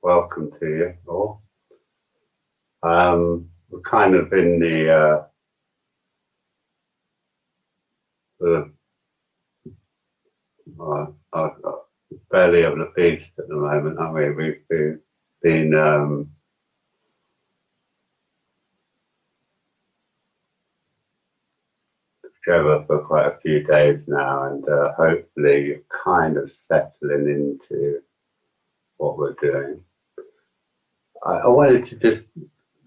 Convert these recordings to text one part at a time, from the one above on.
welcome to you all. We're kind of in the belly of the beast at the moment, aren't we? We've been together for quite a few days now, and hopefully you're kind of settling into what we're doing. I wanted to just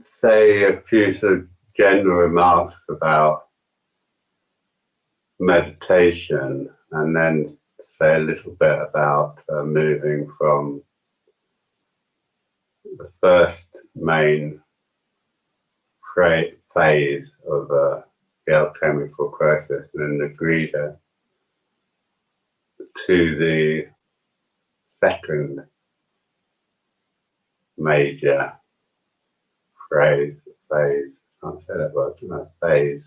say a few sort of general remarks about meditation, and then say a little bit about moving from the first main phase of the alchemical process and the Nigriya to the second major phase, can't say that word, phase,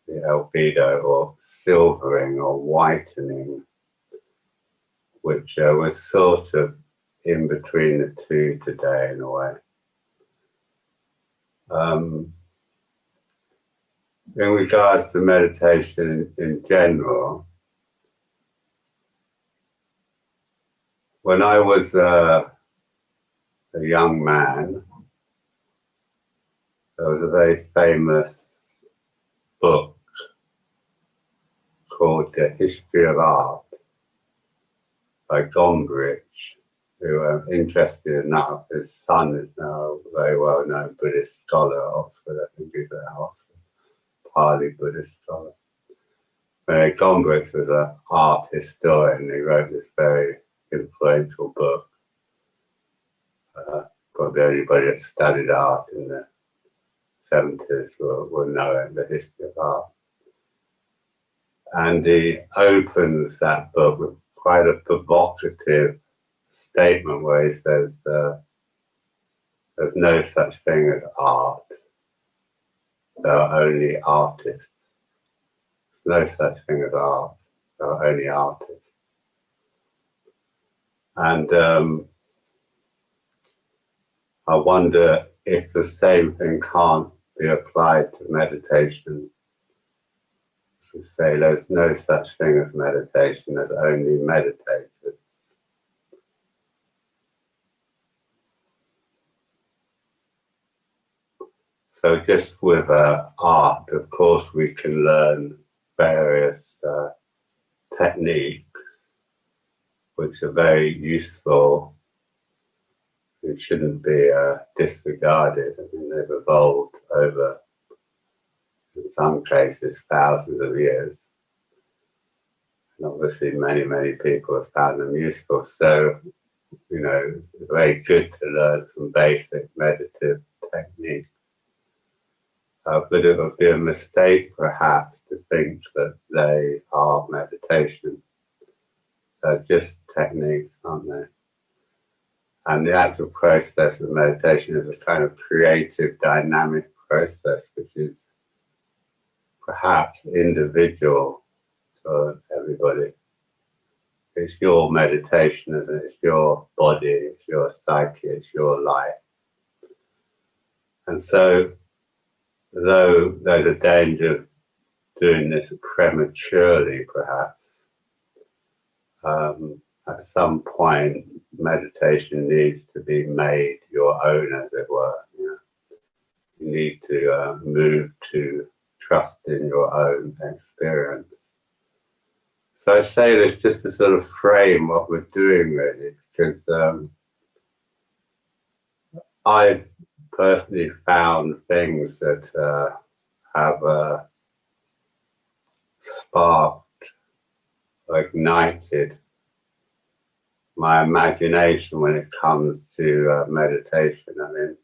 the albedo, or silvering or whitening, which was sort of in between the two today in a way. In regards to meditation in general, when I was a young man, there was a very famous book called The History of Art by Gombrich, who I'm interested enough. His son is now a very well-known Buddhist scholar at Oxford. I think he's at Oxford, Pali Buddhist scholar. Gombrich was an art historian. He wrote this very influential book. Probably anybody that studied art in the 70s will know it, The History of Art. And he opens that book with quite a provocative statement where he says there's no such thing as art. There are only artists. There's no such thing as art. There are only artists. And I wonder if the same thing can't be applied to meditation. To say there's no such thing as meditation, there's only meditators. So just with art, of course, we can learn various techniques which are very useful and shouldn't be disregarded. I mean, they've evolved over, in some cases, thousands of years. And obviously many, many people have found them useful. So, you know, it's very good to learn some basic meditative techniques. But it would be a mistake, perhaps, to think that they are meditation. They're just techniques, aren't they? And the actual process of meditation is a kind of creative, dynamic process, which is perhaps individual to everybody. It's your meditation, isn't it? It's your body, it's your psyche, it's your life. And so, though there's a danger of doing this prematurely, perhaps, at some point meditation needs to be made your own, as it were. You need to move to trust in your own experience. So I say this just to sort of frame what we're doing, really, because I've personally found things that have sparked or ignited my imagination when it comes to meditation. I mean,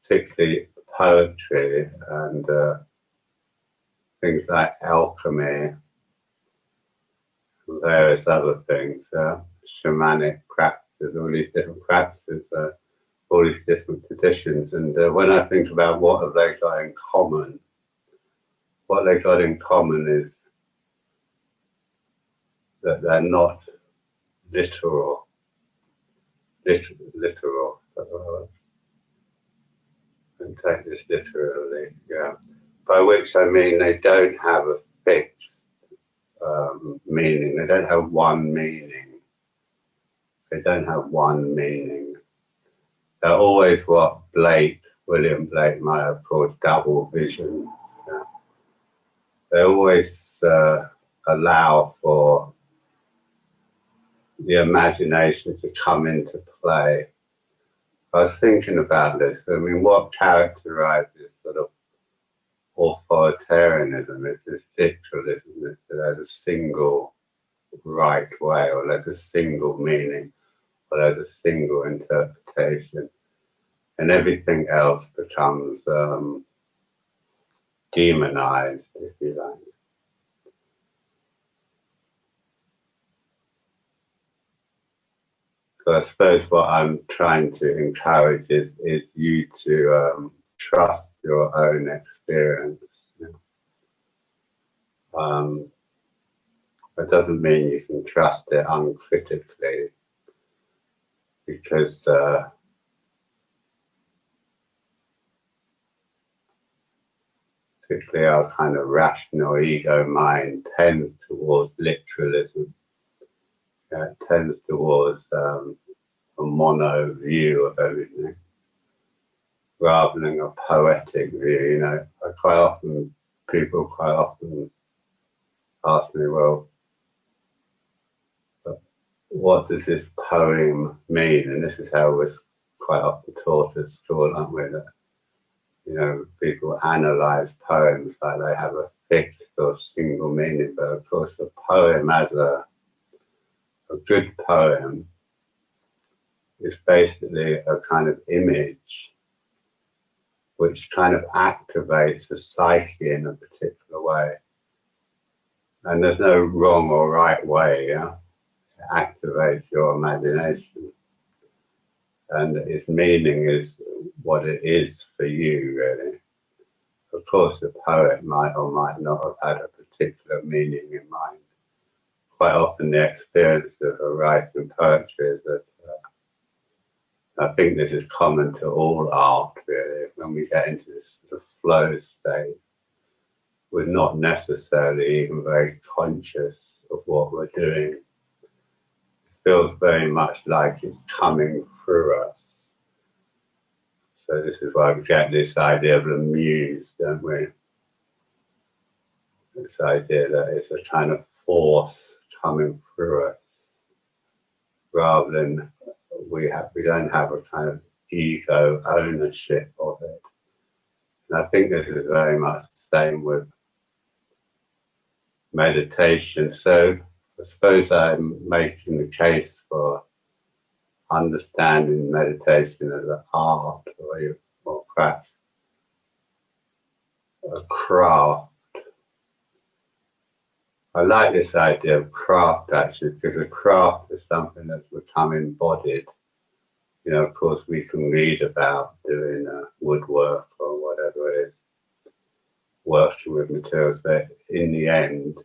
particularly poetry and things like alchemy and various other things, shamanic practices, all these different practices, all these different traditions. And when I think about what have they got in common, what they got in common is that they're not literal. literal. And take this literally, yeah. By which I mean they don't have a fixed meaning. They don't have one meaning. They don't have one meaning. They're always what William Blake might have called double vision. Yeah. They always allow for the imagination to come into play. I was thinking about this. I mean, what characterizes sort of authoritarianism is this literalism, that there's a single right way, or there's a single meaning, or there's a single interpretation, and everything else becomes demonized, if you like. So I suppose what I'm trying to encourage is you to trust your own experience. That doesn't mean you can trust it uncritically, because particularly our kind of rational ego mind tends towards literalism. It tends towards a mono view of everything, rather than a poetic view. You know, people quite often ask me, well, what does this poem mean? And this is how we're quite often taught at school, aren't we? That, you know, people analyze poems like they have a fixed or single meaning, but of course a poem as a good poem is basically a kind of image which kind of activates the psyche in a particular way. And there's no wrong or right way, yeah? It activates your imagination. And its meaning is what it is for you, really. Of course, the poet might or might not have had a particular meaning in mind. Quite often the experience of writing poetry is that I think this is common to all art, really. When we get into this sort of flow state, we're not necessarily even very conscious of what we're doing. It feels very much like it's coming through us. So this is why we get this idea of the muse, don't we? This idea that it's a kind of force coming through us, rather than we don't have a kind of ego ownership of it. And I think this is very much the same with meditation. So I suppose I'm making the case for understanding meditation as an art, or perhaps a craft. I like this idea of craft, actually, because a craft is something that's become embodied. You know, of course, we can read about doing woodwork or whatever it is, working with materials, but in the end, it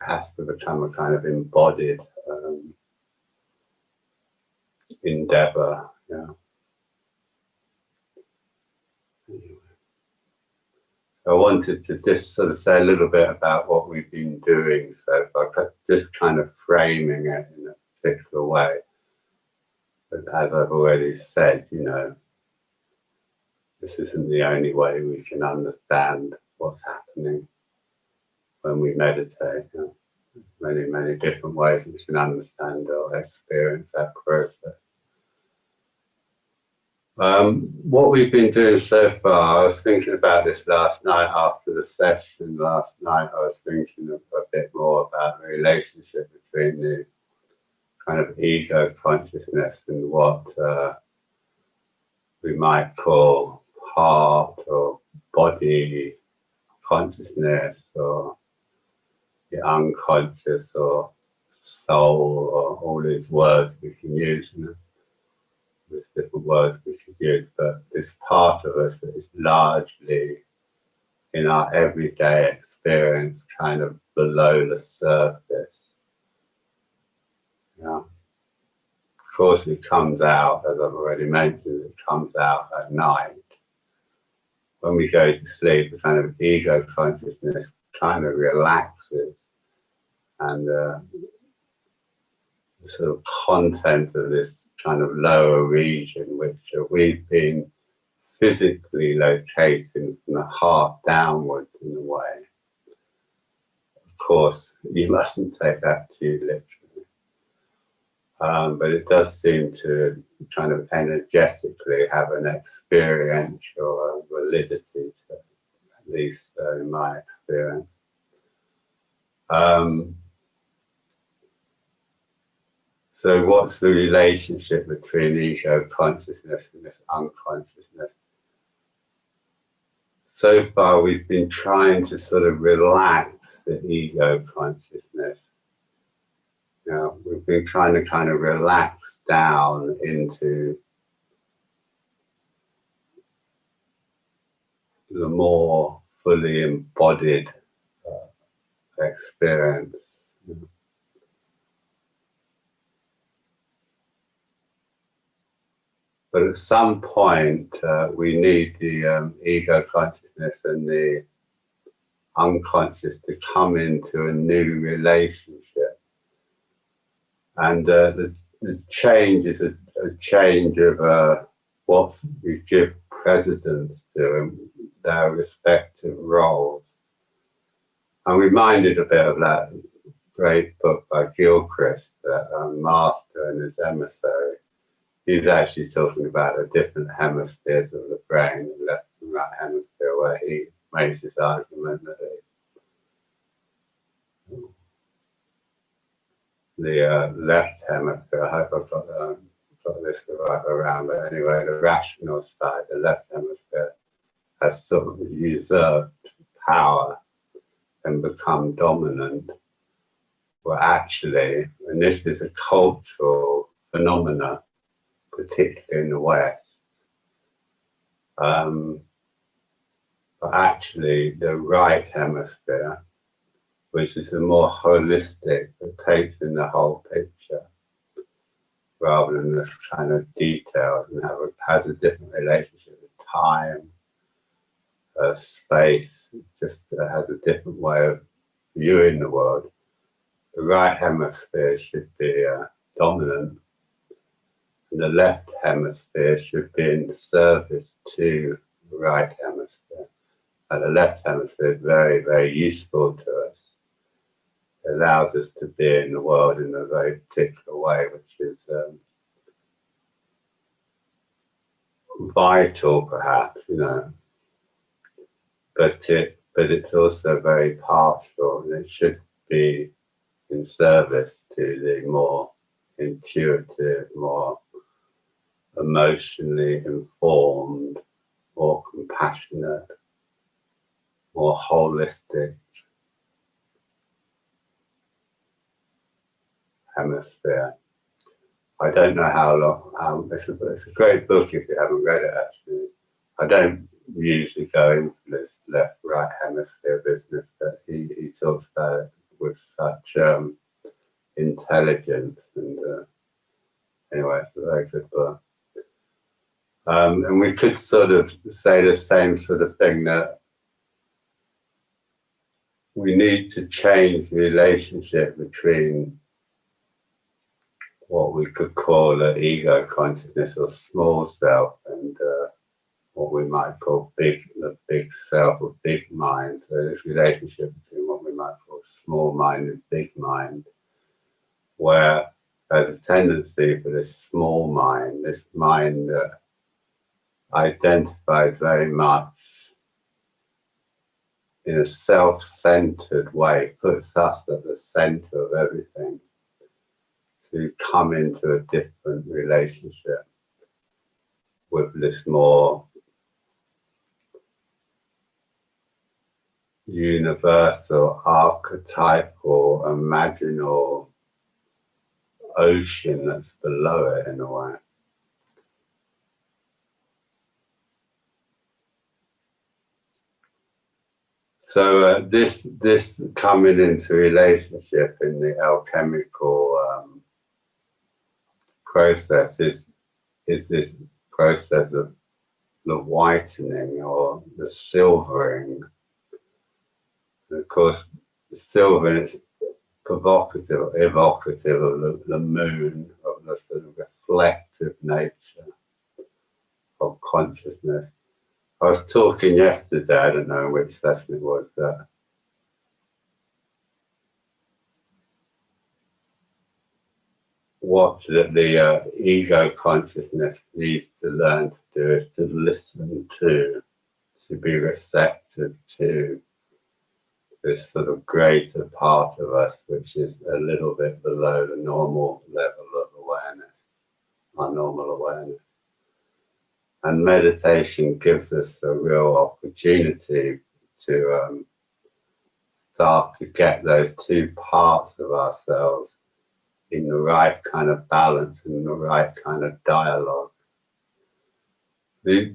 has to become a kind of embodied endeavor. Yeah. Anyway. I wanted to just sort of say a little bit about what we've been doing so far, just kind of framing it in a particular way. But as I've already said, you know, this isn't the only way we can understand what's happening when we meditate. You know, many, many different ways we can understand or experience that process. What we've been doing so far, I was thinking about this last night after the session last night. I was thinking a bit more about the relationship between the kind of ego consciousness and what we might call heart or body consciousness, or the unconscious, or soul, or all these words we can use. You know? There's different words we could use, but this part of us that is largely in our everyday experience, kind of below the surface. Yeah. course, it comes out, as I've already mentioned, it comes out at night. When we go to sleep, the kind of ego consciousness kind of relaxes, and the sort of content of this kind of lower region, which we've been physically locating from the heart downwards in a way. Of course, you mustn't take that too literally, but it does seem to kind of energetically have an experiential validity to it, at least in my experience. So what's the relationship between ego consciousness and this unconsciousness? So far, we've been trying to sort of relax the ego consciousness. You know, we've been trying to kind of relax down into the more fully embodied experience. But at some point, we need the ego consciousness and the unconscious to come into a new relationship. And the change is a change of what we give precedence to in their respective roles. I'm reminded a bit of that great book by Gilchrist, Master and His Emissary. He's actually talking about the different hemispheres of the brain, the left and right hemisphere, where he makes his argument that the left hemisphere, I hope I've got this right around, but anyway, the rational side, the left hemisphere, has sort of usurped power and become dominant. Well, actually, and this is a cultural phenomena, particularly in the West, but actually the right hemisphere, which is the more holistic, that takes in the whole picture rather than this kind of detail, and has a different relationship with time, space, just has a different way of viewing the world. The right hemisphere should be dominant, and the left hemisphere should be in service to the right hemisphere. And the left hemisphere is very, very useful to us. It allows us to be in the world in a very particular way, which is vital, perhaps, you know. But it's also very partial, and it should be in service to the more intuitive, more emotionally informed, more compassionate, more holistic hemisphere. I don't know how long, it's a great book if you haven't read it actually. I don't usually go into this left-right hemisphere business, but he talks about it with such intelligence, and anyway, it's a very good book. And we could sort of say the same sort of thing, that we need to change the relationship between what we could call the ego consciousness or small self and what we might call the big self or big mind. So this relationship between what we might call small mind and big mind, where there's a tendency for this small mind, this mind that identifies very much in a self-centered way, puts us at the center of everything, to come into a different relationship with this more universal, archetypal, imaginal ocean that's below it in a way. So this coming into relationship in the alchemical process is this process of the whitening or the silvering. And of course, the silvering is provocative, evocative of the moon, of the sort of reflective nature of consciousness. I was talking yesterday, I don't know which session it was, what the ego consciousness needs to learn to do is to listen to be receptive to this sort of greater part of us, which is a little bit below the normal level of awareness, our normal awareness. And meditation gives us a real opportunity to start to get those two parts of ourselves in the right kind of balance, in the right kind of dialogue. The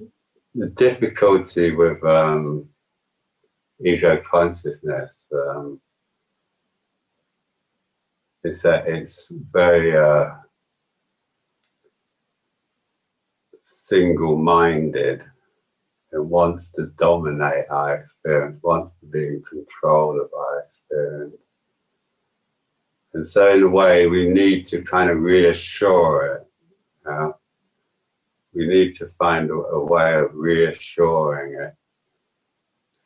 difficulty with ego consciousness is that it's very single-minded. It wants to dominate our experience, wants to be in control of our experience. And so in a way, we need to kind of reassure it. We need to find a way of reassuring it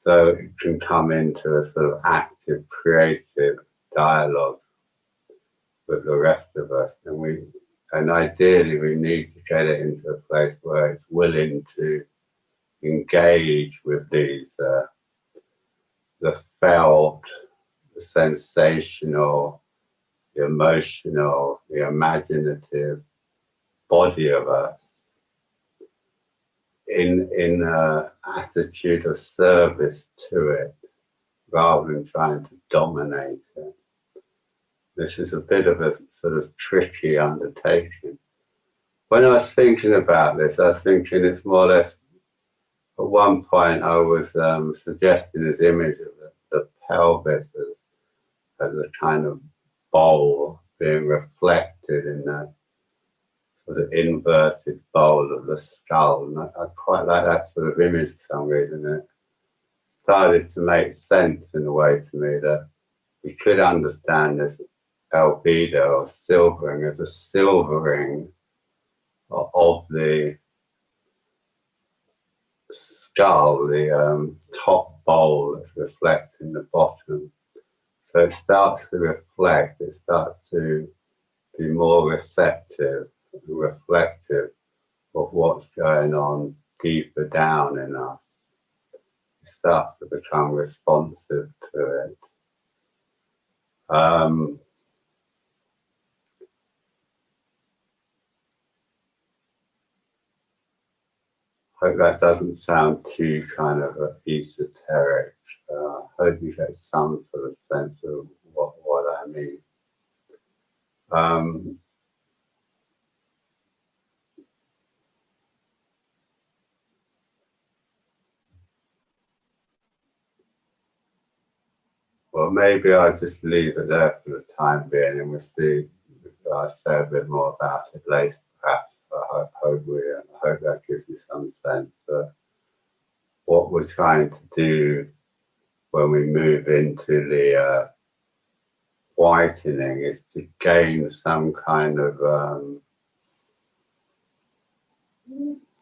so it can come into a sort of active, creative dialogue with the rest of us. And ideally, we need to get it into a place where it's willing to engage with these, the felt, the sensational, the emotional, the imaginative body of us in an attitude of service to it, rather than trying to dominate it. This is a bit of a sort of tricky undertaking. When I was thinking about this, I was thinking it's more or less, at one point I was suggesting this image of the pelvis as a kind of bowl being reflected in that sort of inverted bowl of the skull. And I quite like that sort of image for some reason. It started to make sense in a way to me that we could understand this albedo or silvering as a silvering of the skull, the top bowl that's reflecting the bottom. So it starts to reflect, it starts to be more receptive, reflective of what's going on deeper down in us. It starts to become responsive to it. Hope that doesn't sound too kind of esoteric. Hope you get some sort of sense of what I mean. Well, maybe I'll just leave it there for the time being, and we'll see. I'll say a bit more about it later, perhaps. I hope that gives you some sense of what we're trying to do when we move into the whitening is to gain some kind of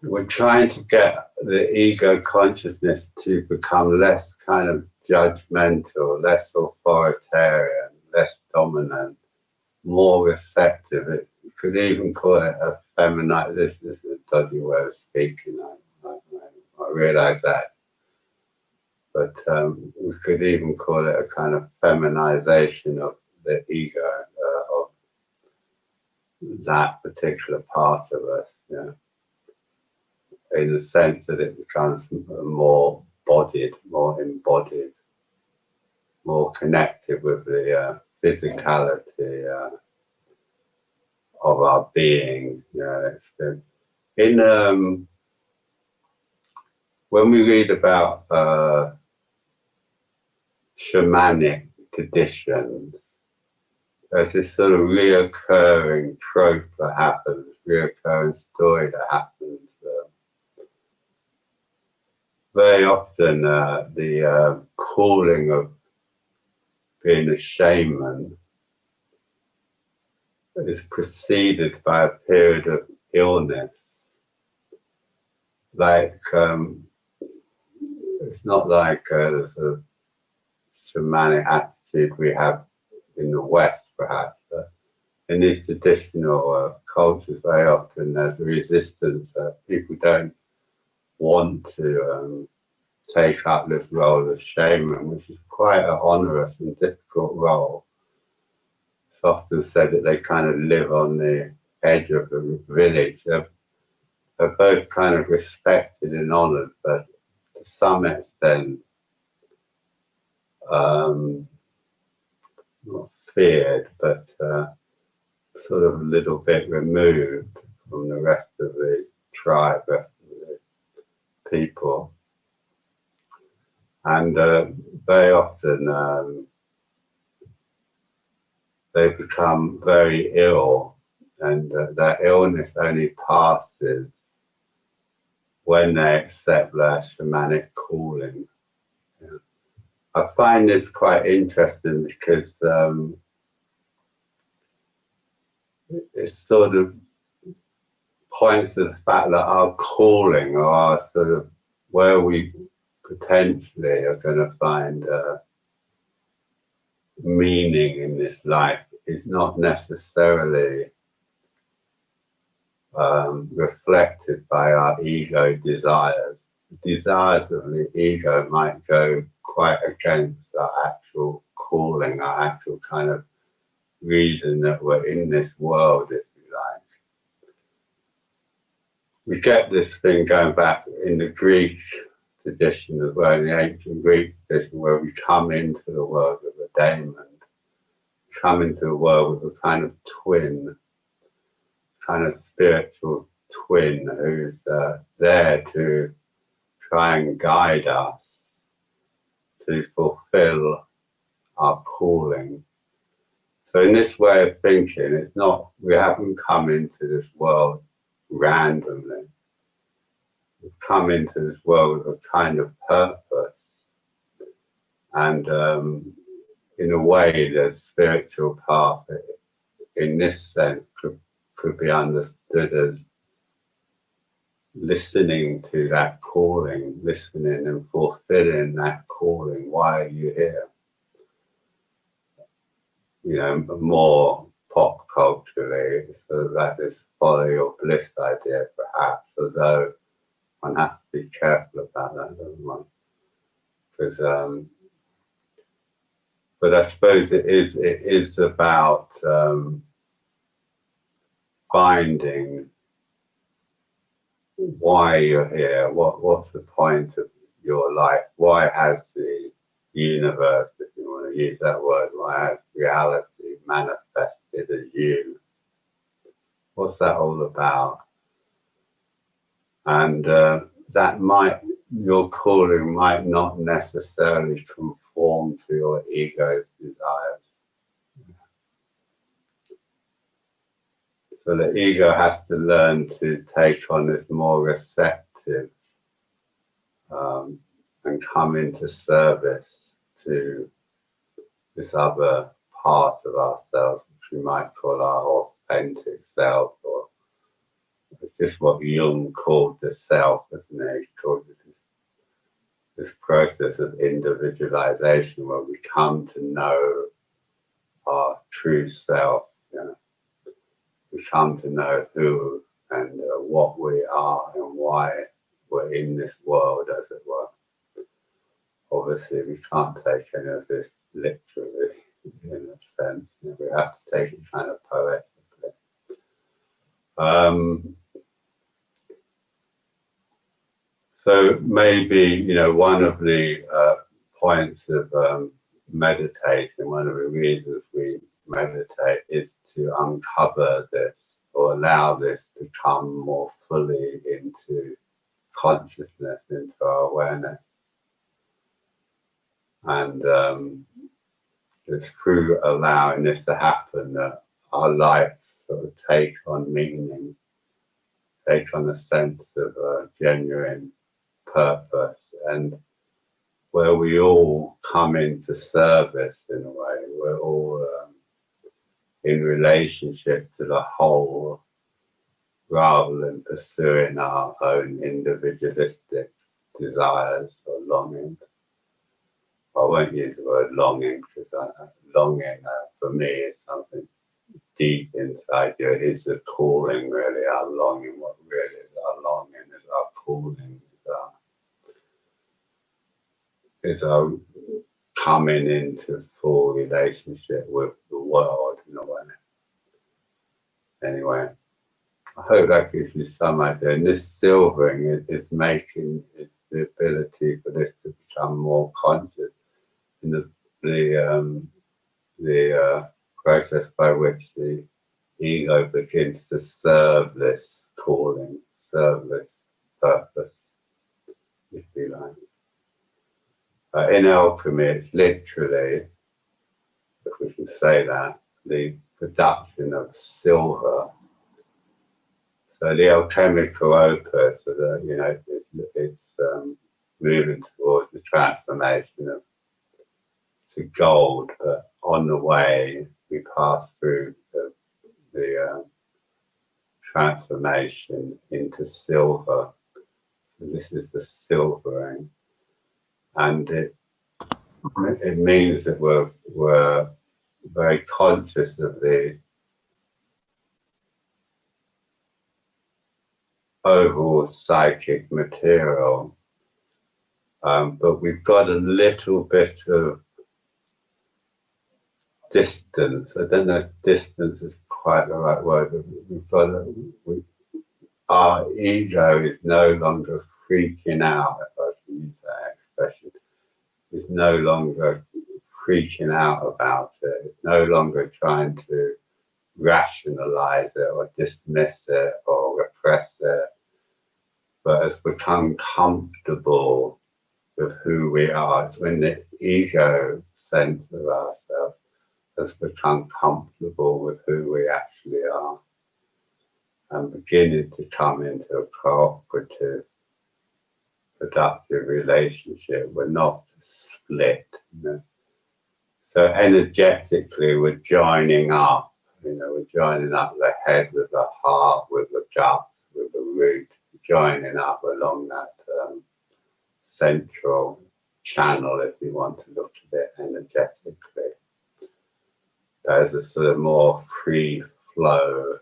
we're trying to get the ego consciousness to become less kind of judgmental, less authoritarian, less dominant, more receptive. It, you could even call it a feminine. This is a dodgy way of speaking. I realise that, but we could even call it a kind of feminization of the ego, of that particular part of us. Yeah. In the sense that it becomes more bodied, more embodied, more connected with the physicality of our being. When we read about shamanic traditions, there's this sort of reoccurring trope that happens, reoccurring story that happens. Very often, the calling of being a shaman is preceded by a period of illness. Like, it's not like the sort of shamanic attitude we have in the West, perhaps, but in these traditional cultures, very often there's a resistance. People don't want to take up this role of shaman, which is quite an onerous and difficult role. It's often said that they kind of live on the edge of the village. They're both kind of respected and honored, but to some extent, not feared, but sort of a little bit removed from the rest of the tribe, rest of the people. And very often they become very ill, and their illness only passes when they accept their shamanic calling. Yeah. I find this quite interesting because it sort of points to the fact that our calling, or our sort of where we potentially are going to find meaning in this life, is not necessarily reflected by our ego desires. The desires of the ego might go quite against our actual calling, our actual kind of reason that we're in this world, if you like. We get this thing going back in the Greek tradition as well, in the ancient Greek tradition, where we come into the world with a daemon, come into the world with a kind of twin, kind of spiritual twin who's there to try and guide us to fulfill our calling. So in this way of thinking, it's not, we haven't come into this world randomly. We've come into this world with a kind of purpose. And in a way, the spiritual path, in this sense, could be understood as listening to that calling, listening and fulfilling that calling. Why are you here? You know, more pop culturally, sort of like this follow your bliss idea, perhaps, although one has to be careful about that, doesn't one? Because, but I suppose it is about finding why you're here. What's the point of your life? Why has the universe, if you want to use that word, why has reality manifested as you? What's that all about? And your calling might not necessarily conform to your ego's desires. So the ego has to learn to take on this more receptive and come into service to this other part of ourselves, which we might call our authentic self, or it's just what Jung called the self, isn't it? He called it this process of individualization, where we come to know our true self. You know? We come to know who and what we are and why we're in this world, as it were. Obviously, we can't take any of this literally, in a sense. You know, we have to take it kind of poetically. So maybe, you know, one of the points of meditating, one of the reasons we meditate, is to uncover this, or allow this to come more fully into consciousness, into our awareness. And it's through allowing this to happen that our lives sort of take on meaning, take on a sense of genuine purpose, and where we all come into service in a way. We're all in relationship to the whole, rather than pursuing our own individualistic desires or longings. I won't use the word longing, because longing for me is something deep inside you. It is the calling, really, our longing. What really is our longing is our calling, is our coming into full relationship with the world in a way. Anyway, I hope that gives you some idea. And this silvering is making, it's the ability for this to become more conscious in the process by which the ego begins to serve this calling, serve this purpose, if you like. In alchemy, it's literally, if we can say that, the production of silver. So the alchemical opus, it's moving towards the transformation of to gold, but on the way we pass through the transformation into silver. And this is the silvering, and it means that we're very conscious of the overall psychic material, but we've got a little bit of distance. I don't know if distance is quite the right word, but we've got our ego is no longer freaking out, if I can use that expression. It's no longer freaking out about it. It's no longer trying to rationalize it or dismiss it or repress it, but has become comfortable with who we are. It's when the ego sense of ourselves has become comfortable with who we actually are and beginning to come into a cooperative, productive relationship. We're not split, So energetically, we're joining up. We're joining up the head with the heart, with the guts, with the root, joining up along that central channel, if you want to look at it energetically. There's a sort of more free flow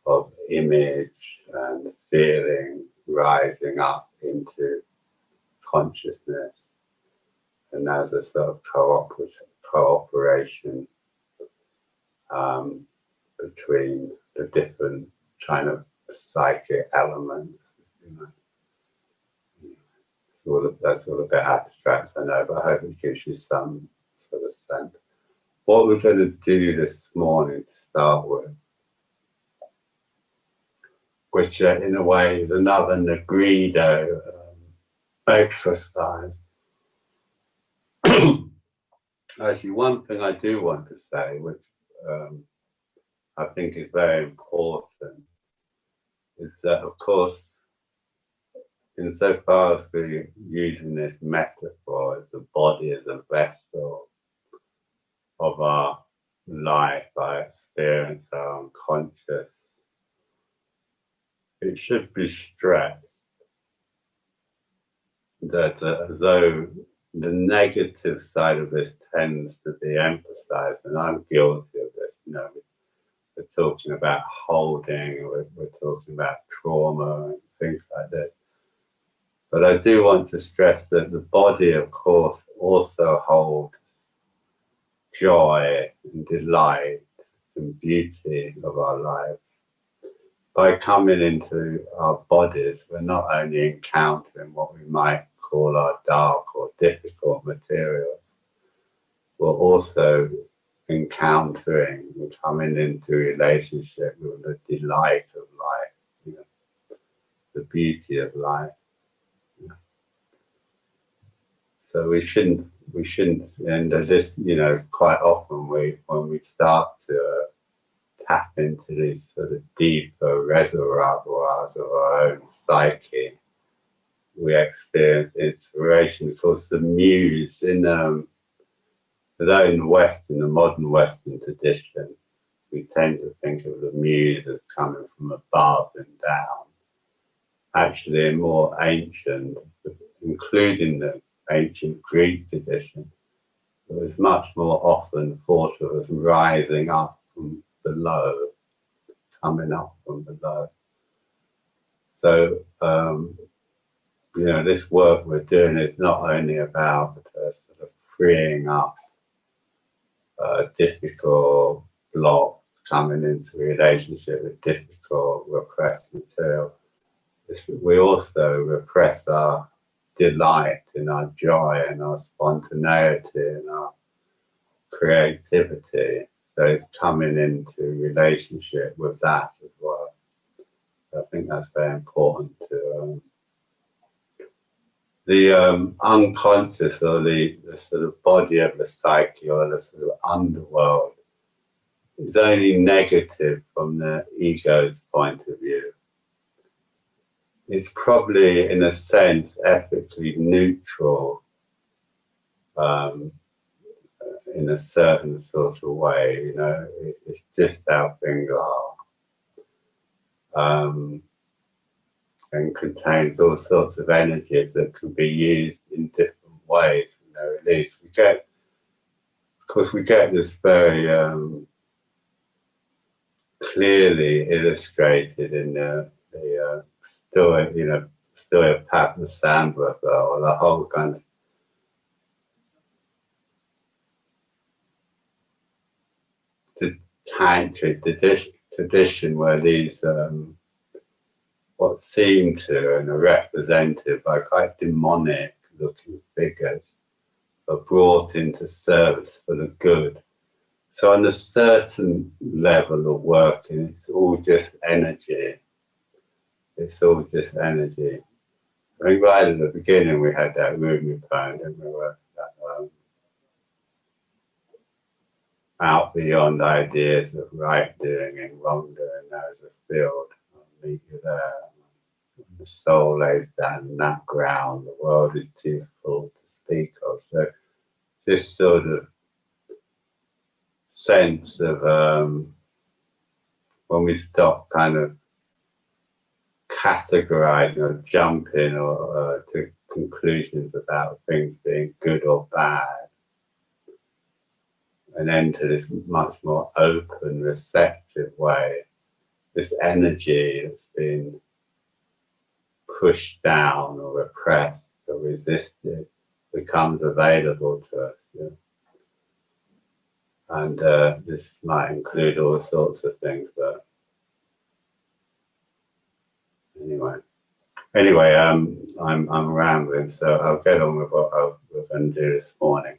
of image and feeling rising up into consciousness, and there's a sort of cooperation between the different kind of psychic elements. That's all a bit abstract, I know, but I hope it gives you some sort of sense. What we're going to do this morning to start with, which in a way is another Nigredo exercise. Actually, one thing I do want to say, which I think is very important, is that, of course, insofar as we're using this metaphor as the body as a vessel of our life, our experience, our unconscious, it should be stressed that though the negative side of this tends to be emphasized, and I'm guilty of this, we're talking about holding, we're talking about trauma and things like this. But I do want to stress that the body, of course, also holds joy and delight and beauty of our lives. By coming into our bodies, we're not only encountering what we might call our dark or difficult materials, we're also encountering and coming into relationship with the delight of life, the beauty of life. So we shouldn't we shouldn't, and this, you know, quite often when we start to tap into these sort of deeper reservoirs of our own psyche, we experience inspiration. Of course, the muse in although in the modern Western tradition, we tend to think of the muse as coming from above and down. Actually, in more ancient, including the ancient Greek tradition, it was much more often thought of as rising up from below, coming up from below. So, you know, this work we're doing is not only about sort of freeing up difficult blocks coming into relationship with difficult repressed material. We also repress our delight and our joy and our spontaneity and our creativity. So it's coming into relationship with that as well. So I think that's very important to the unconscious, or the sort of body of the psyche, or the sort of underworld, is only negative from the ego's point of view. It's probably, in a sense, ethically neutral in a certain sort of way. You know, it's just how things are, and contains all sorts of energies that can be used in different ways. You know, at least we get, of course, we get this very clearly illustrated in the story, you know, story of Padmasambhava, or the whole kind of the tantric tradition where these what seem to and are represented by quite demonic looking figures are brought into service for the good. So on a certain level of working, it's all just energy. It's all just energy. I think right at the beginning we had that Rumi poem, didn't we? That, out beyond ideas of right doing and wrong doing, there's a field. I'll meet you there. The soul lays down in that ground. The world is too full to speak of. So this sort of sense of when we stop kind of categorizing or jumping or to conclusions about things being good or bad, and enter this much more open, receptive way, this energy that's been pushed down or repressed or resisted becomes available to us. Yeah? And this might include all sorts of things, but anyway, I'm rambling, so I'll get on with what I was going to do this morning.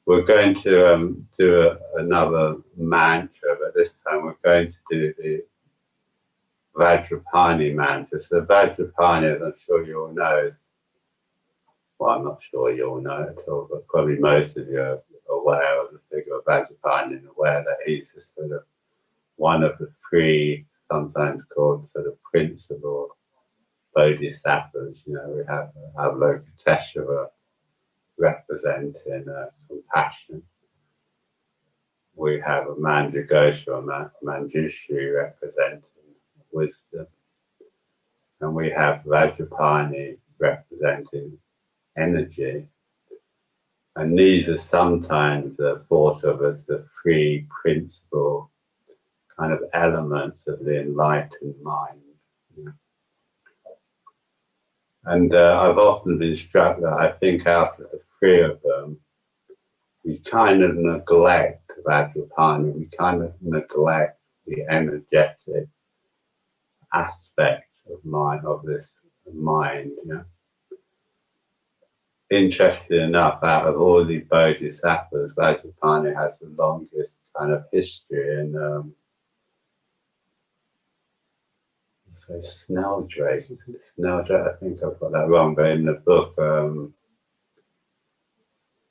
We're going to do another mantra, but this time we're going to do the Vajrapani mantra. So Vajrapani, as I'm sure you all know, well, I'm not sure you all know it at all, but probably most of you are aware of the figure of Vajrapani and aware that he's just sort of one of the three, sometimes called sort of principal bodhisattvas. You know, we have Avalokiteshvara representing compassion. We have a Manjughosha or Manjushri representing wisdom. And we have Vajrapani representing energy. And these are sometimes thought of as the three principal kind of elements of the enlightened mind. And I've often been struck that I think out of the three of them, we kind of neglect Vajrapani, we kind of neglect the energetic aspect of this mind. You know? Interesting enough, out of all the bodhisattvas, Vajrapani has the longest kind of history in Sneldrake. I think I've got that wrong, but in the book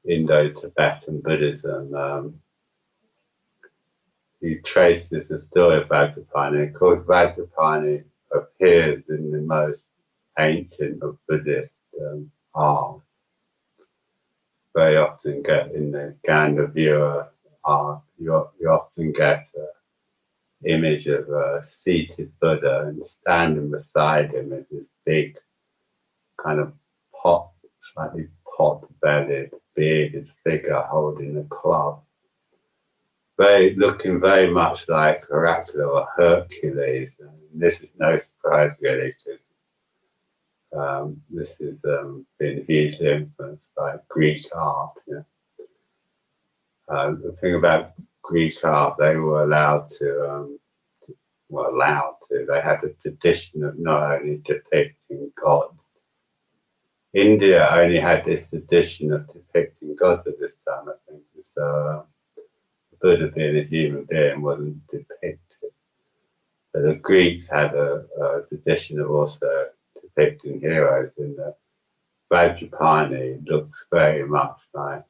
Indo-Tibetan Buddhism, he traces the story of Vajrapani. Of course, Vajrapani appears in the most ancient of Buddhist art. Very often get in the Gandhavira art, you often get an image of a seated Buddha, and standing beside him is this big kind of slightly pot-bellied, bearded figure holding a club. Looking very much like Heracles or Hercules. And this is no surprise really, because this has been hugely influenced by Greek art. Yeah. The thing about Greek art, they were they had a tradition of not only depicting gods. India only had this tradition of depicting gods at this time, I think. So Buddha being a human being wasn't depicted. But the Greeks had a tradition of also depicting heroes, in the Vajrapani looks very much like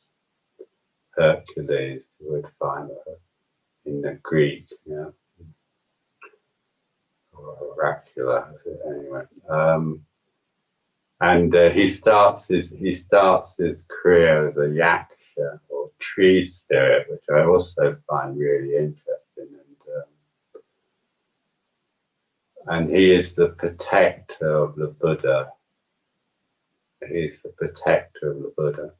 Hercules would find in the Greek, or oracular anyway. And he starts his career as a yaksha or tree spirit, which I also find really interesting. And he is the protector of the Buddha. He's the protector of the Buddha.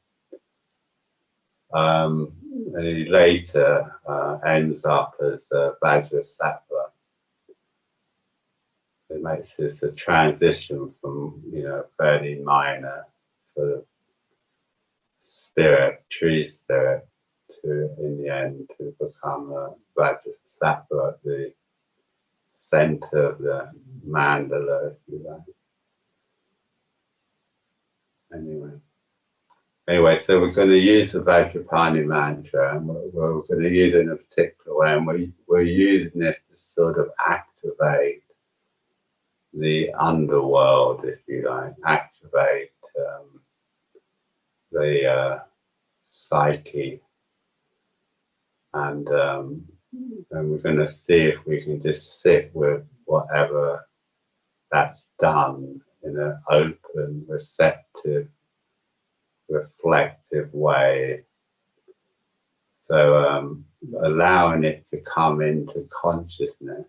And he later ends up as Vajrasattva. It makes this a transition from, fairly minor sort of spirit, tree spirit, to, in the end, to become a Vajrasattva at the center of the mandala, if you like. Anyway, so we're going to use the Vajrapani mantra, and we're going to use it in a particular way, and we're using this to sort of activate the underworld, if you like, activate the psyche, and we're going to see if we can just sit with whatever that's done in an open, receptive, reflective way. So allowing it to come into consciousness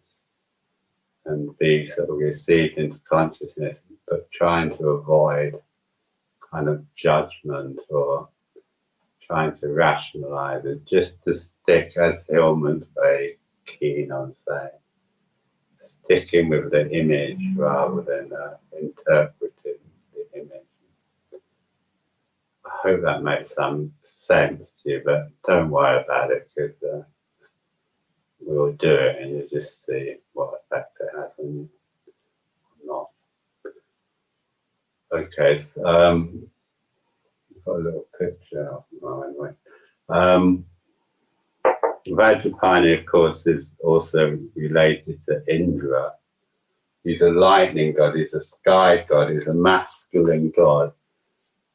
and be sort of received into consciousness, but trying to avoid kind of judgment or trying to rationalize it, just to stick, as Hillman's very keen on saying, sticking with the image rather than interpreting the image. I hope that makes some sense to you, but don't worry about it, because we'll do it and you'll just see what effect it has on you or not. Okay, so, I've got a little picture. Anyway. Vajrapani, of course, is also related to Indra. He's a lightning god, he's a sky god, he's a masculine god.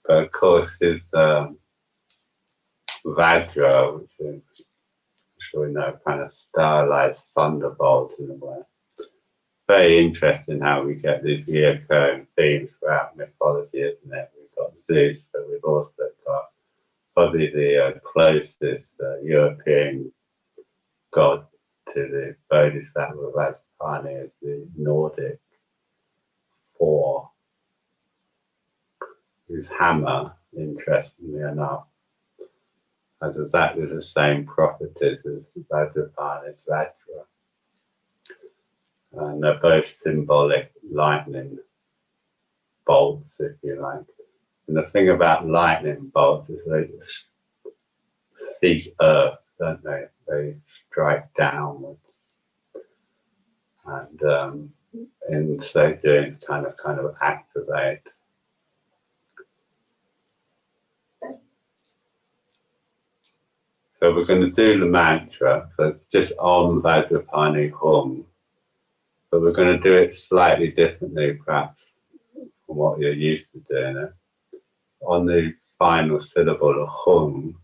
But of course, his Vajra, which is, I'm sure you know, kind of stylized thunderbolts in a way. Very interesting how we get these recurring themes throughout mythology, isn't it? We've got Zeus, but we've also got probably the closest European god to the Bodhisattva Vajrapani is the Nordic Thor, whose hammer, interestingly enough, has exactly the same properties as Vajrapani's Vajra. And they're both symbolic lightning bolts, if you like. And the thing about lightning bolts is they seek earth, don't they? They strike downwards. And in so doing, kind of activate. So we're going to do the mantra. So it's just Om Vajrapani Hum. But we're going to do it slightly differently, perhaps, from what you're used to doing it. On the final syllable, a hung,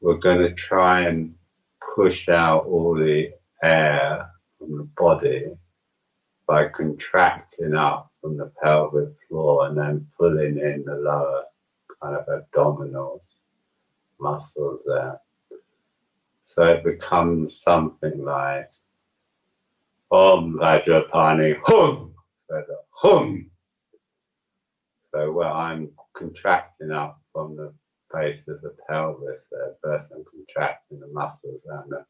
we're going to try and push out all the air from the body by contracting up from the pelvic floor and then pulling in the lower kind of abdominal muscles there. So it becomes something like Om Vajrapani Hum. So the hum. So where I'm contracting up from the base of the pelvis there, first I'm contracting the muscles around the,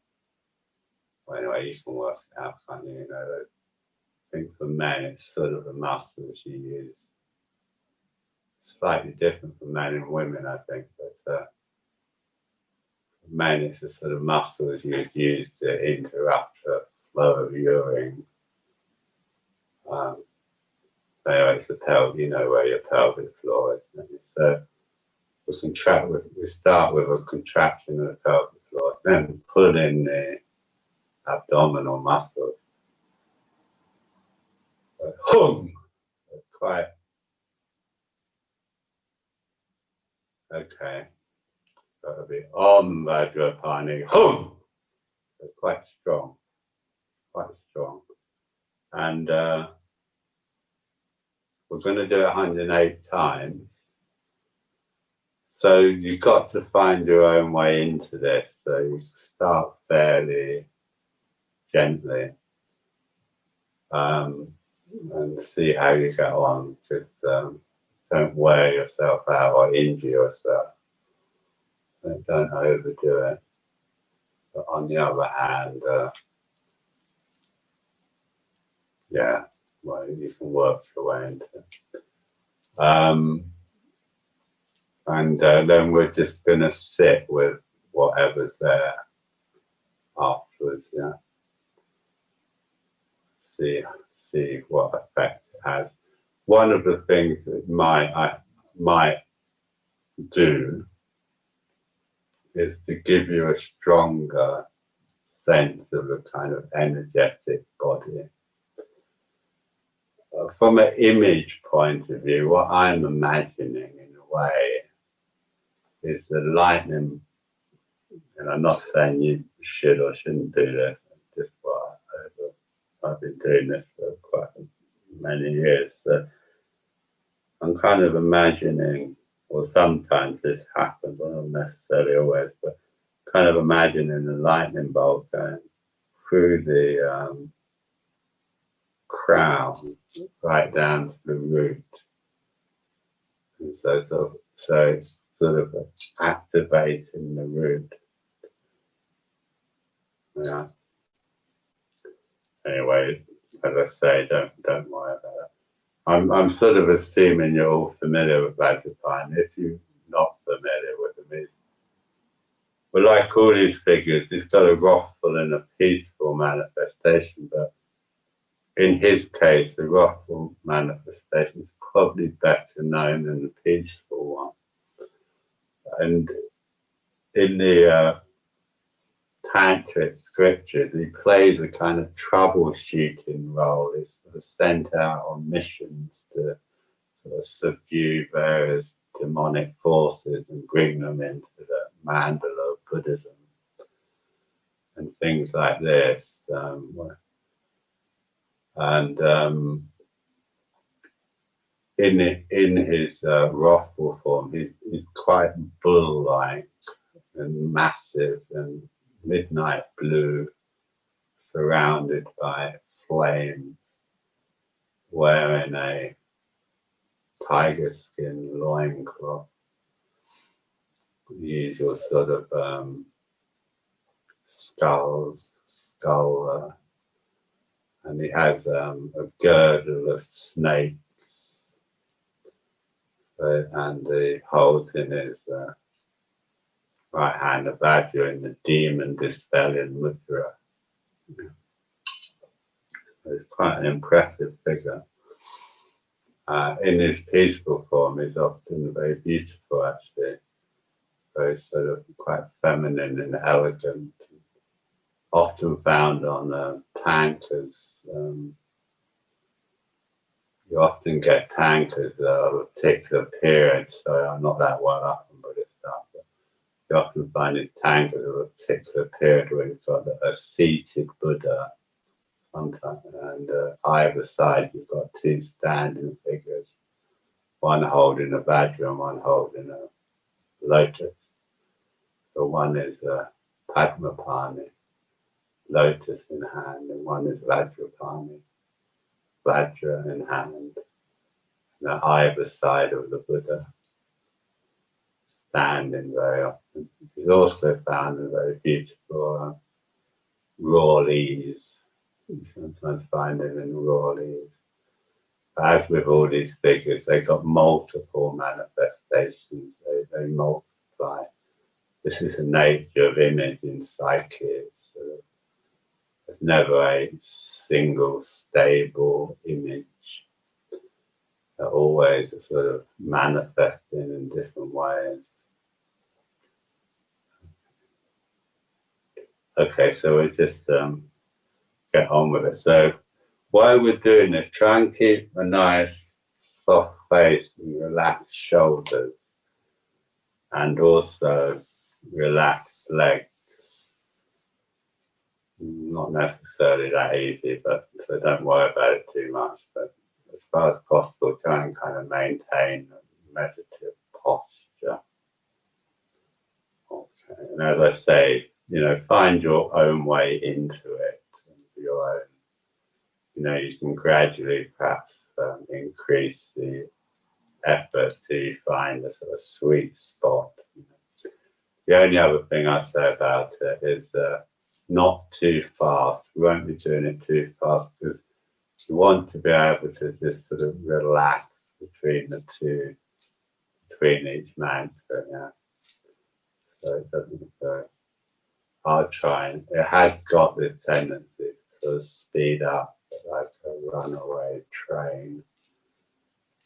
well, anyway, you can work it out, can't you? You know, I think for men it's sort of the muscles you use. Slightly different for men and women, I think, but for men it's the sort of muscles you'd use to interrupt the flow of urine. Anyway, it's the pelvic, you know where your pelvic floor is. So we start with a contraction of the pelvic floor, then pull in the abdominal muscles. Hum! Quite okay. That'll be Om Vajrapani Hum! It's quite strong. And we're going to do it 108 times. So you've got to find your own way into this. So you start fairly gently and see how you get on. Just don't wear yourself out or injure yourself. Don't overdo it. But on the other hand, yeah, well, you can work your way into it. And then we're just going to sit with whatever's there afterwards, yeah. See what effect it has. One of the things that I might do is to give you a stronger sense of a kind of energetic body. From an image point of view, what I'm imagining in a way is the lightning, and I'm not saying you should or shouldn't do this, just what I've been doing this for quite many years. So I'm kind of imagining, or sometimes this happens, but not necessarily always, but kind of imagining the lightning bolt going through the crown right down to the root. And so it's sort of activating the root. Yeah. Anyway, as I say, don't worry about it. I'm sort of assuming you're all familiar with Vajrapani. If you're not familiar with him, well, like all these figures, he's got a wrathful and a peaceful manifestation, but in his case, the wrathful manifestation is probably better known than the peaceful one. And in the tantric scriptures, he plays a kind of troubleshooting role. He's sort of sent out on missions to sort of subdue various demonic forces and bring them into the mandala of Buddhism and things like this. In his wrathful form, he's quite bull-like and massive and midnight blue, surrounded by flame, wearing a tiger skin loincloth, the usual sort of skull, and he has a girdle of snakes, and he holds in his right hand a badger in the demon dispelling mudra. It's quite an impressive figure. In his peaceful form, he's often very beautiful, actually. Very sort of quite feminine and elegant. Often found on tankers. you often get tankers of a particular period, so I'm not that well up on Buddhist stuff, but you often find in tankers of a particular period where you've got a seated Buddha sometimes, and either side you've got two standing figures, one holding a Vajra and one holding a lotus. So one is Padmapani, lotus in hand, and one is Vajrapani, Vajra in hand. And either side of the Buddha, standing very often. He's also found a very beautiful Rawleys. You sometimes find them in Rawleys. As with all these figures, they got multiple manifestations. They multiply. This is the nature of image in psyche. There's never a single stable image. They're always sort of manifesting in different ways. Okay, so we just get on with it. So while we're doing this, try and keep a nice soft face and relaxed shoulders, and also relaxed legs. Not necessarily that easy, but so don't worry about it too much. But as far as possible, try and kind of maintain a meditative posture. Okay, and as I say, find your own way into it, your own. You can gradually perhaps increase the effort to find a sort of sweet spot. The only other thing I say about it is not too fast. We won't be doing it too fast because you want to be able to just sort of relax between the two, between each mantra. Yeah. So it doesn't. I'll try, and it has got this tendency to speed up like a runaway train.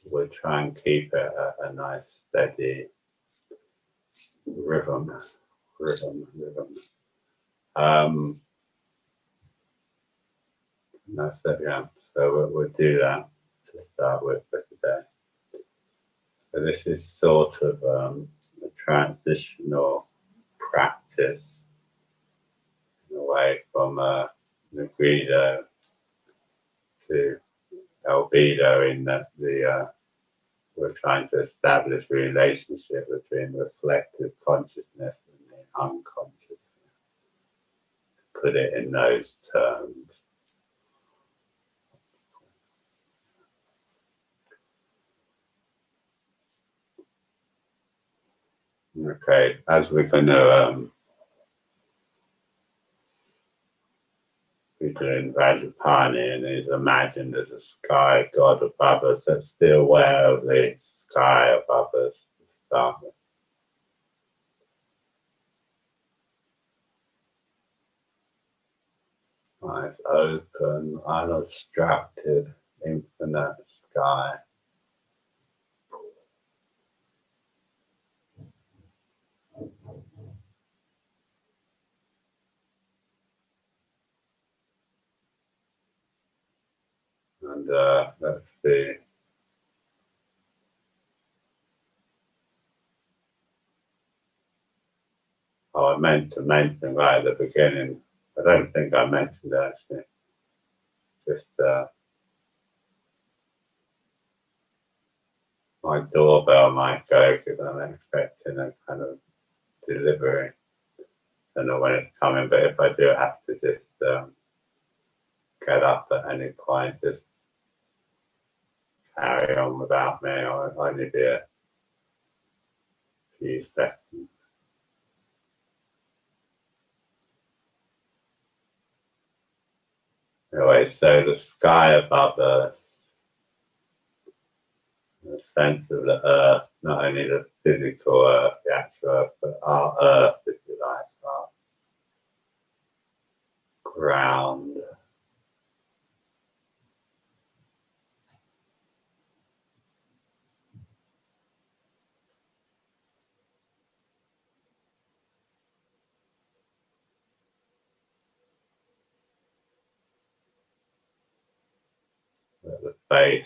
We'll try and keep it a nice steady rhythm. That's it, yeah. So we'll do that to start with for today. So this is sort of a transitional practice away from Nigredo to albedo, in that we're trying to establish a relationship between reflective consciousness and the unconscious. Put it in those terms. Okay, as we're going to be doing Vajrapani, and he's imagined as a sky god above us, let's be aware of the sky above us to start with. Nice, open, unobstructed, infinite sky. And let's see. Oh, I meant to mention right at the beginning. I don't think I mentioned it actually. Just my doorbell might go because I'm expecting a kind of delivery. I don't know when it's coming, but if I do have to just get up at any point, just carry on without me, or it'll only be a few seconds. Anyway, so the sky above us, the sense of the earth, not only the physical earth, the actual earth, but our earth, if you like, our ground. The face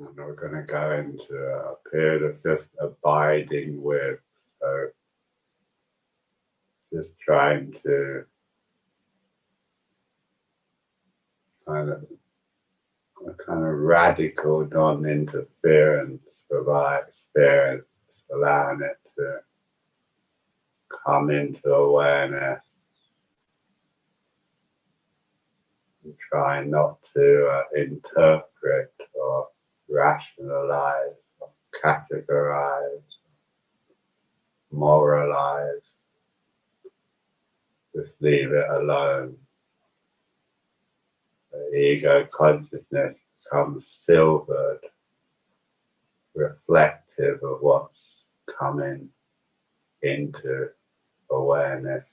And we're going to go into a period of just abiding with. So just trying to kind of a kind of radical non-interference with our experience, allowing it to come into awareness and try not to interpret or rationalize or categorize, moralize. Just leave it alone. The ego consciousness becomes silvered, reflective of what's coming into awareness,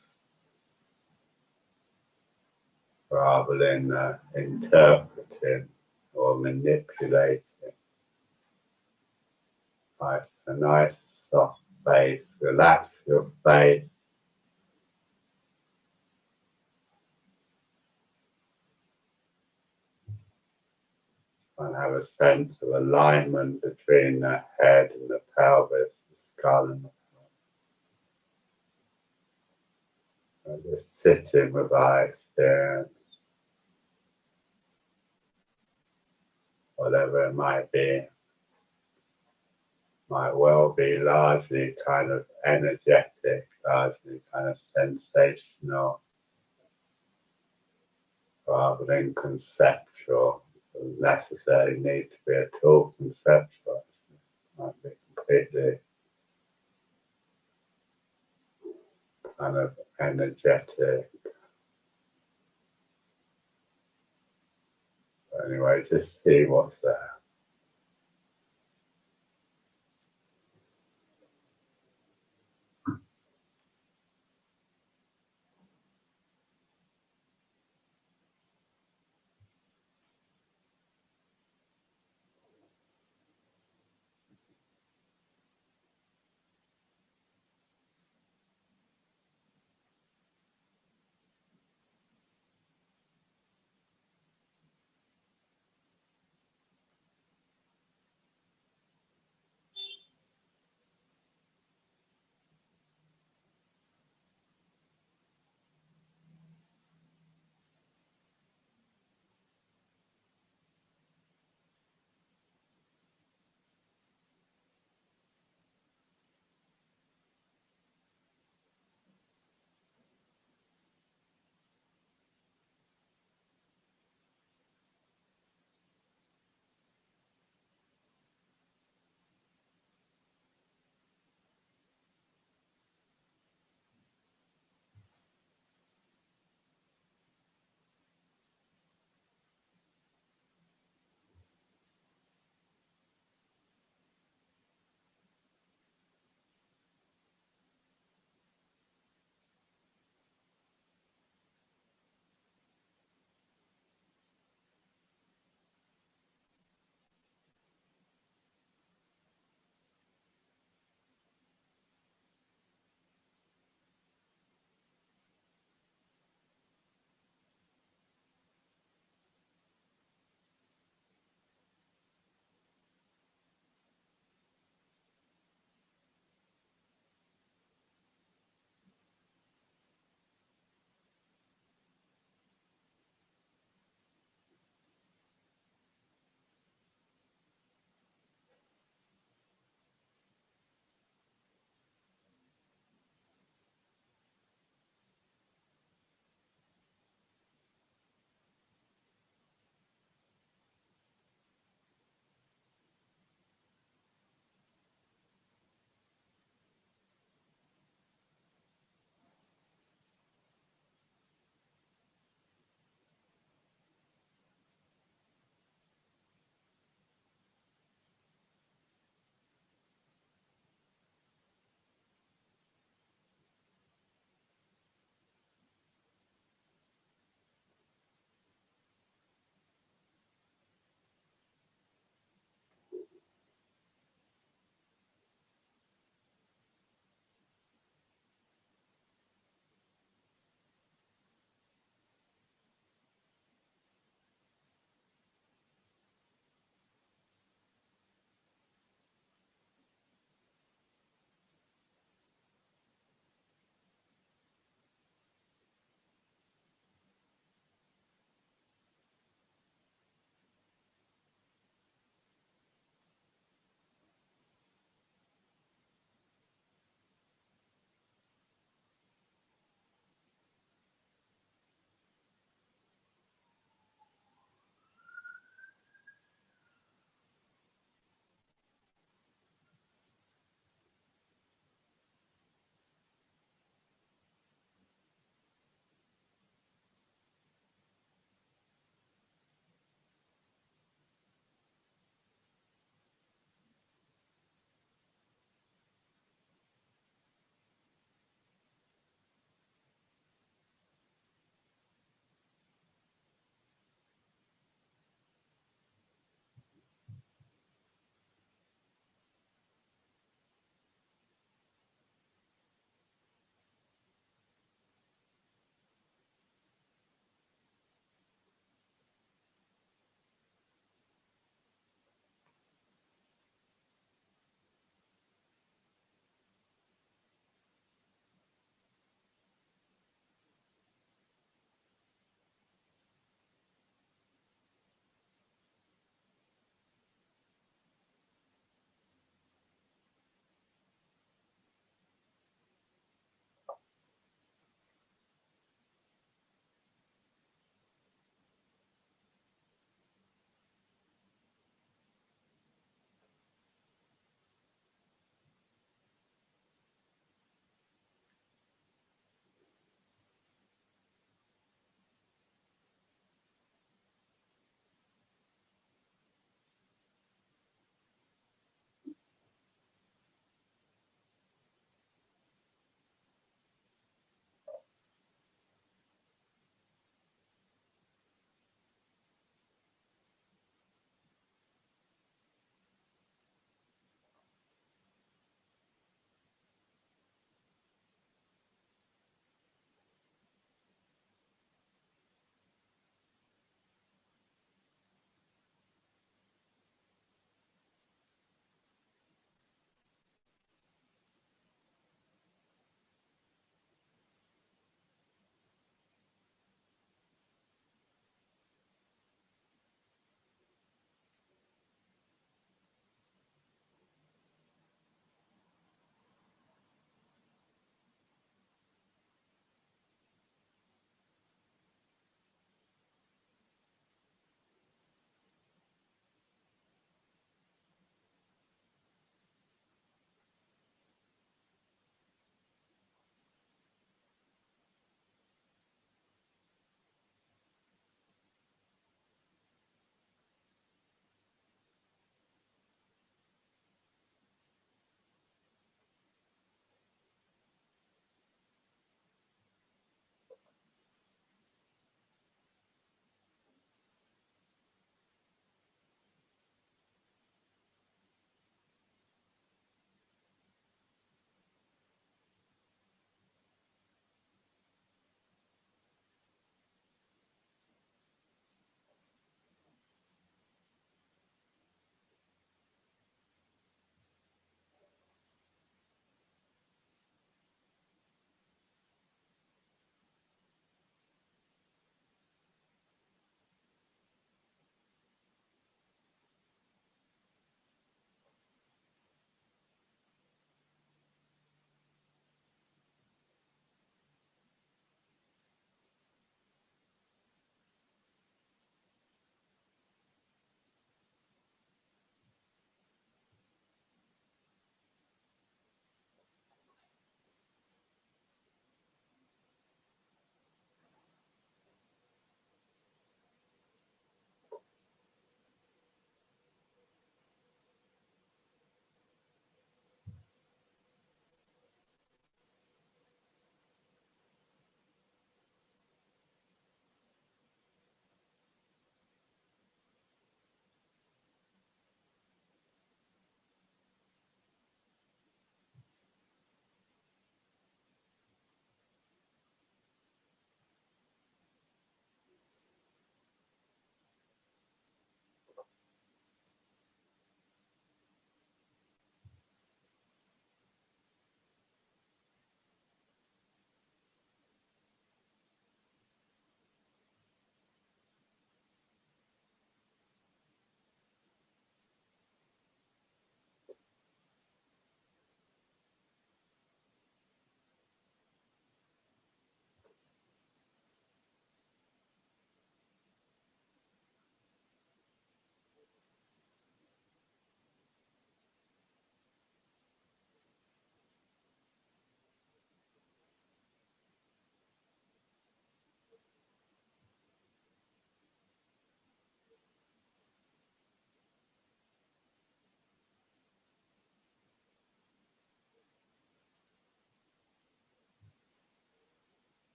rather than interpreting or manipulating. Nice, a nice soft face, relax your face. And have a sense of alignment between the head and the pelvis, the skull and the pelvis. Just sitting with our experience, whatever it might be, might well be largely kind of energetic, largely kind of sensational, rather than conceptual. Doesn't necessarily need to be at all conceptual. It might be completely kind of energetic. But anyway, just see what's there.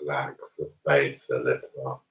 relax the face a little.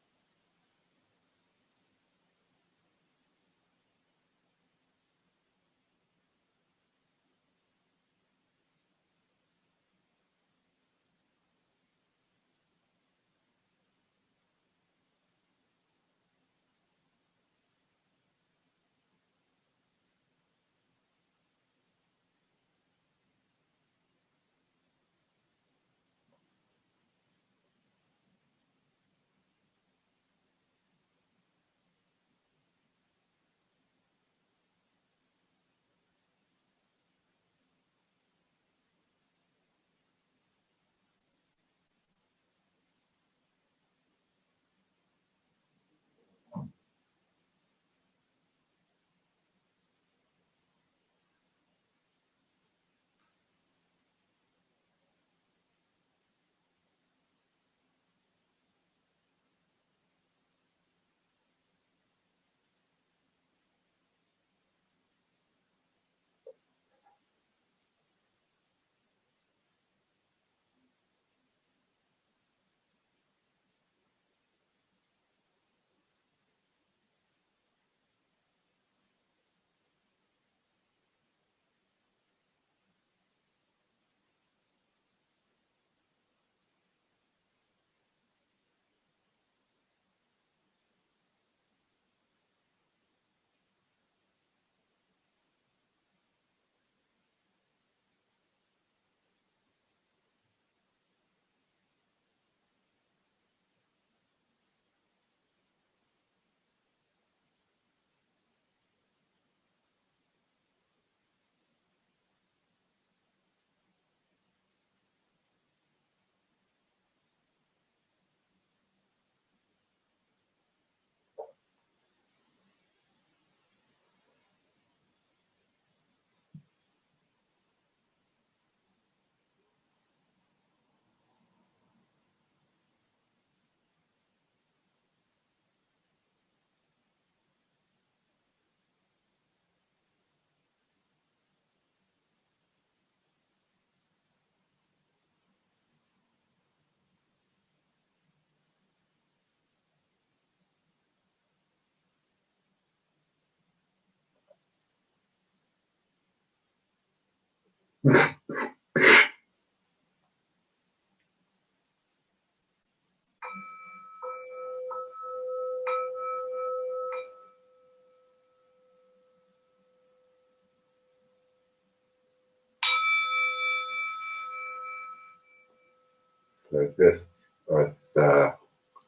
So just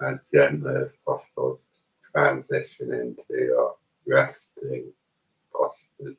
as gently as possible, transition into your resting posture.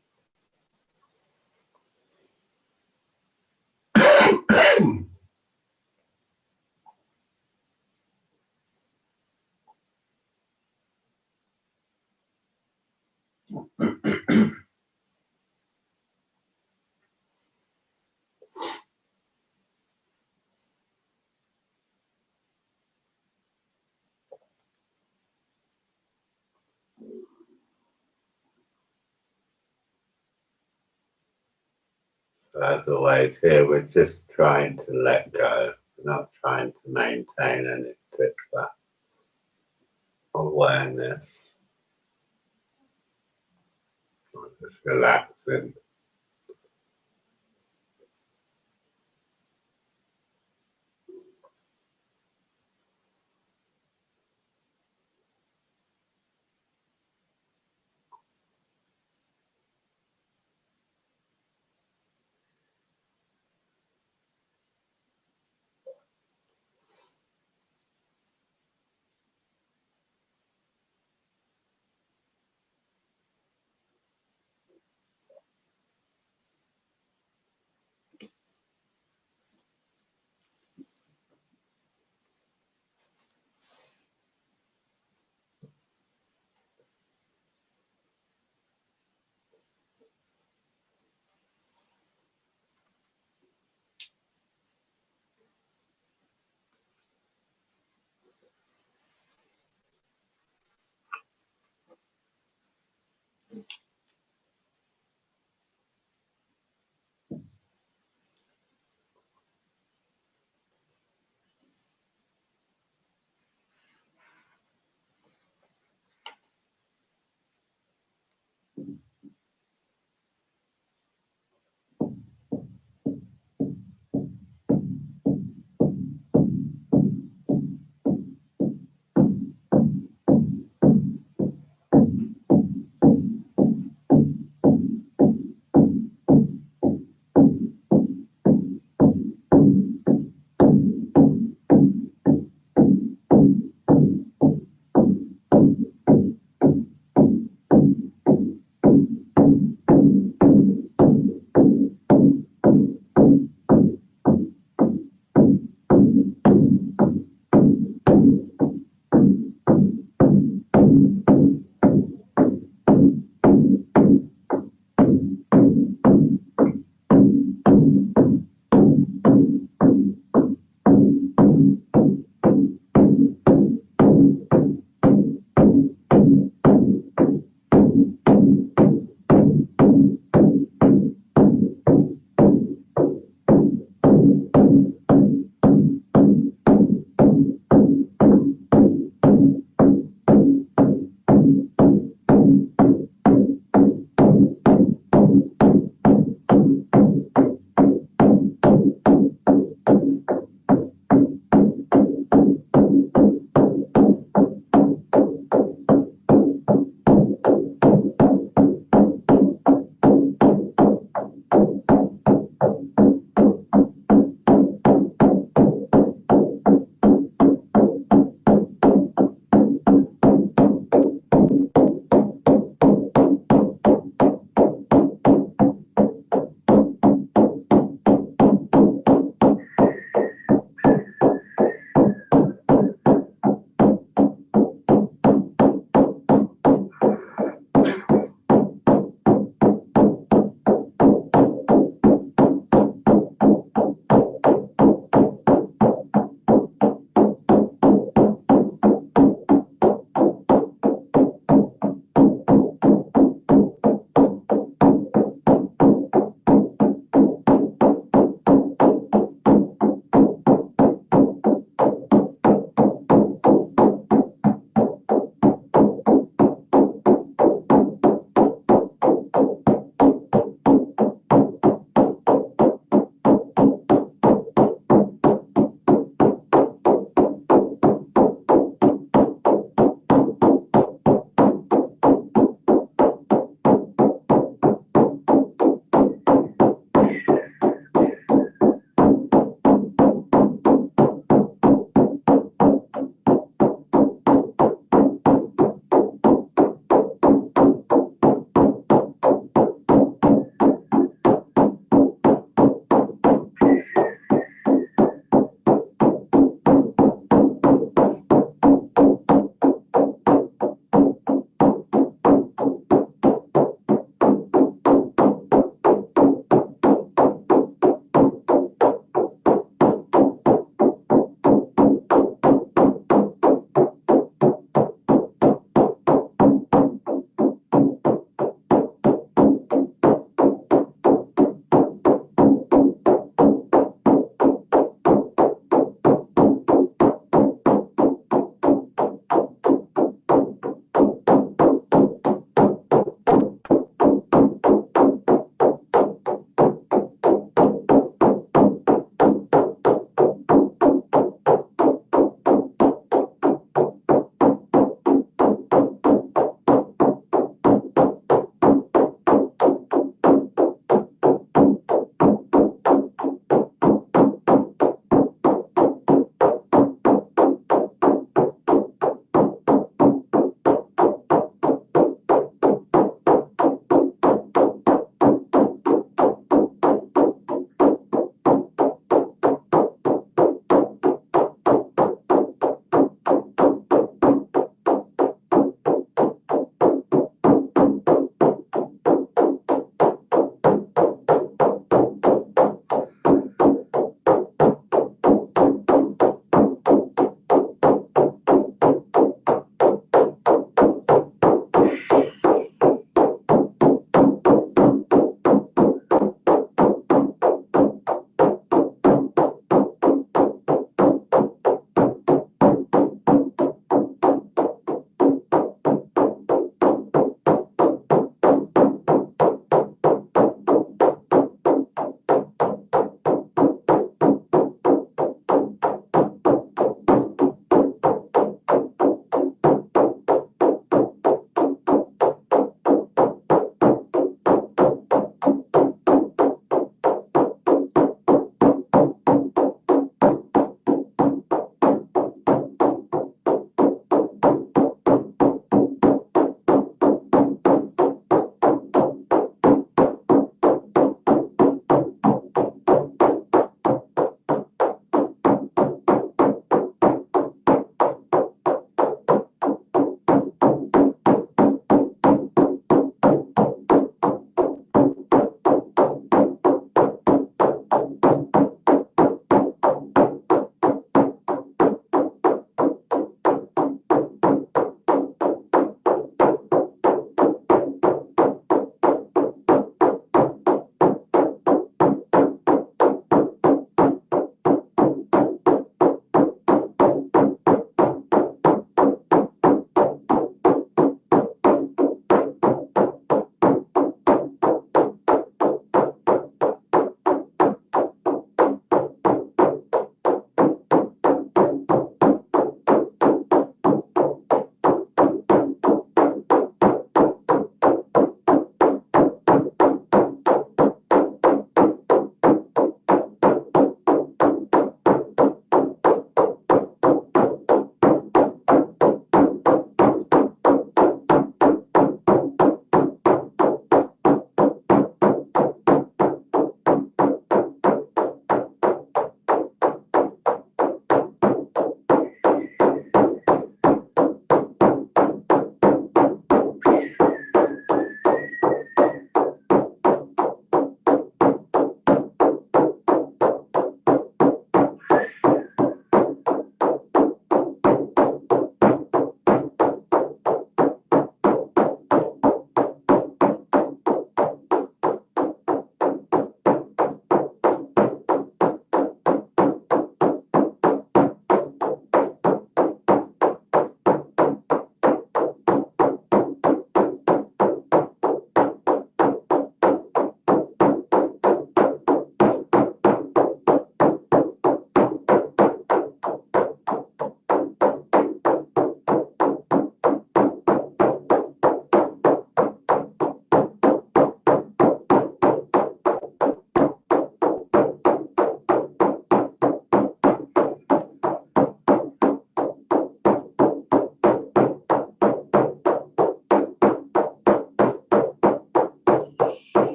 As always, here we're just trying to let go, we're not trying to maintain any particular awareness, just relaxing.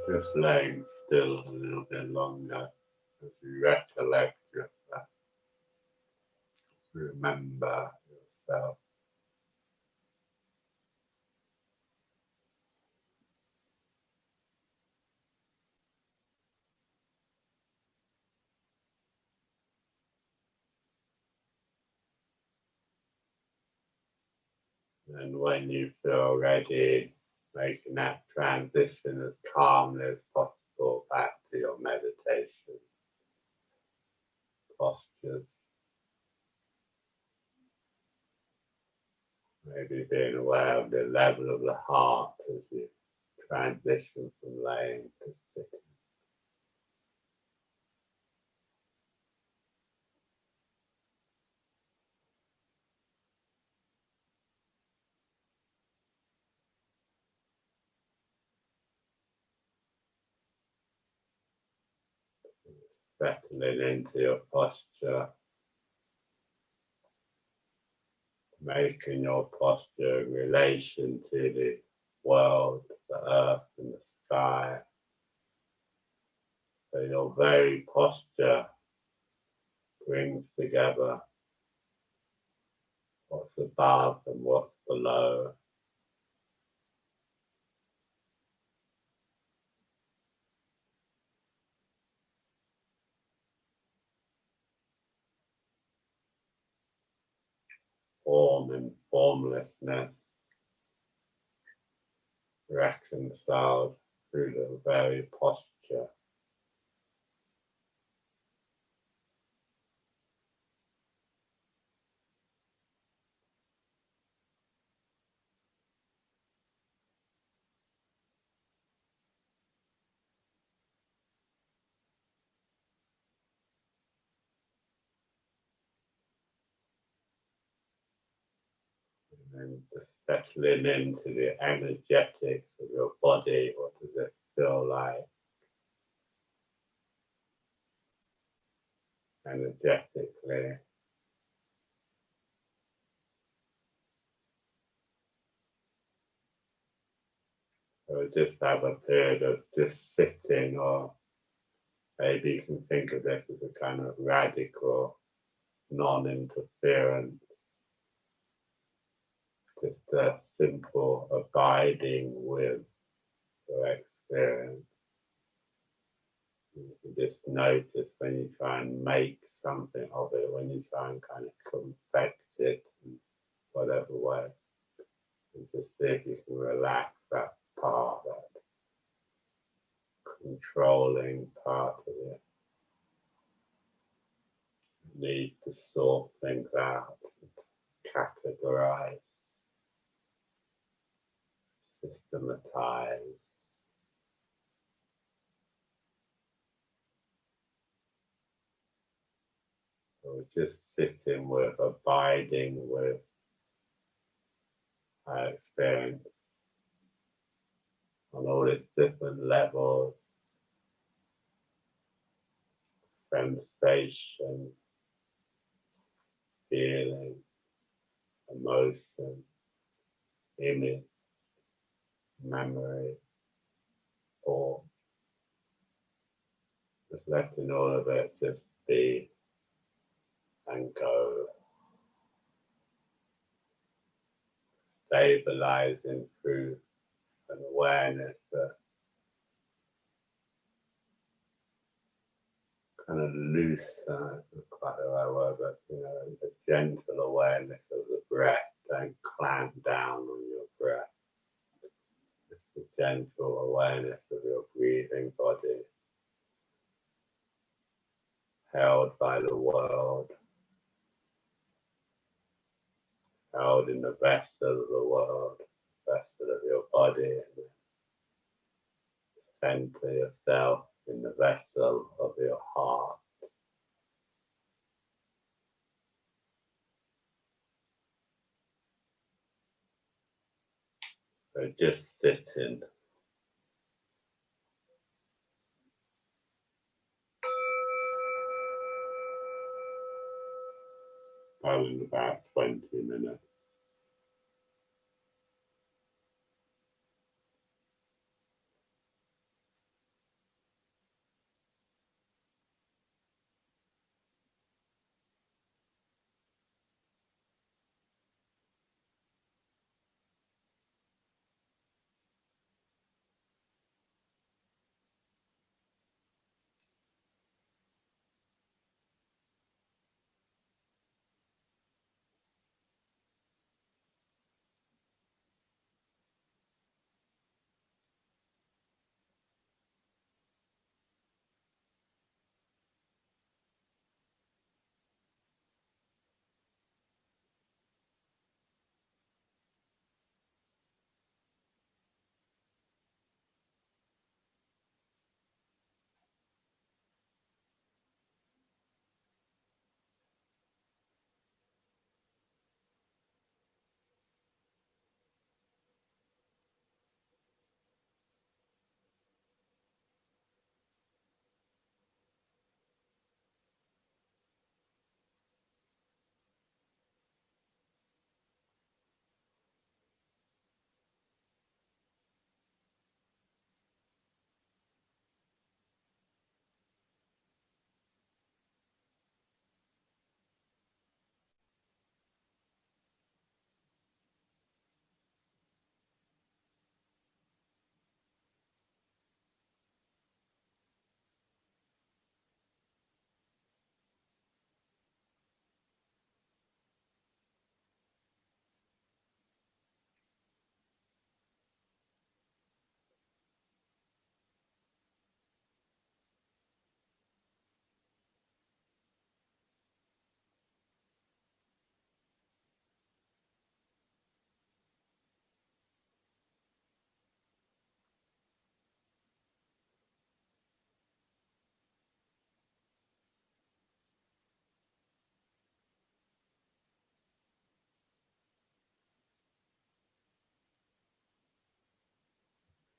Just laying still a little bit longer as you recollect yourself, remember yourself. And when you feel ready, making that transition as calmly as possible back to your meditation postures. Maybe being aware of the level of the heart as you transition from laying to sitting. Settling into your posture, making your posture in relation to the world, the earth and the sky. So your very posture brings together what's above and what's below. Form and formlessness reconciled through the very posture. And just settling into the energetics of your body. What does it feel like? Energetically. Or just have a period of just sitting, or maybe you can think of this as a kind of radical non-interference, just a simple abiding with your experience. You can just notice when you try and make something of it, when you try and kind of confect it in whatever way, and just see if you can relax that part, that controlling part of it. It needs to sort things out, categorize, systematize. Or just sitting with, abiding with our experience on all its different levels, sensation, feeling, emotion, image, memory, thought. Just letting all of it just be and go, stabilizing through an awareness that kind of loose, quite the right word, but a gentle awareness of the breath. Don't clamp down on your breath. Just a gentle awareness of your breathing body, held by the world, held in the vessel of the world, vessel of your body, and center yourself in the vessel of your heart. So just sitting. In about 20 minutes.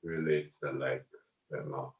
release the legs a bit more.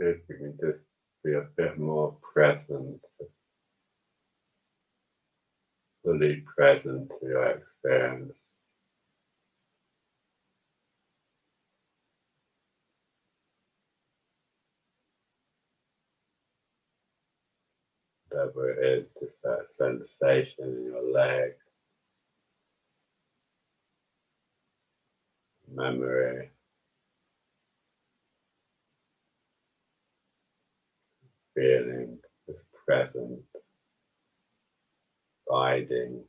if we can just be a bit more present, fully present to your experience. Whatever it is, just that sensation in your leg, memory, feeling, just present, abiding,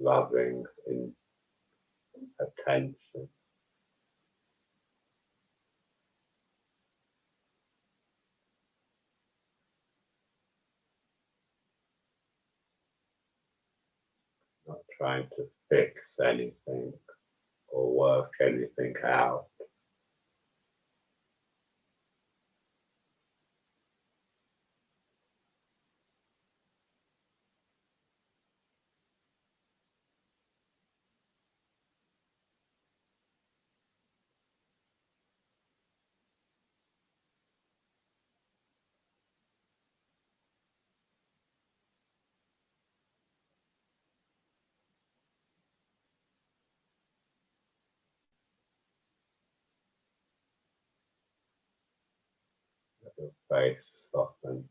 loving in attention. Not trying to fix anything or work anything out. Let your face soften.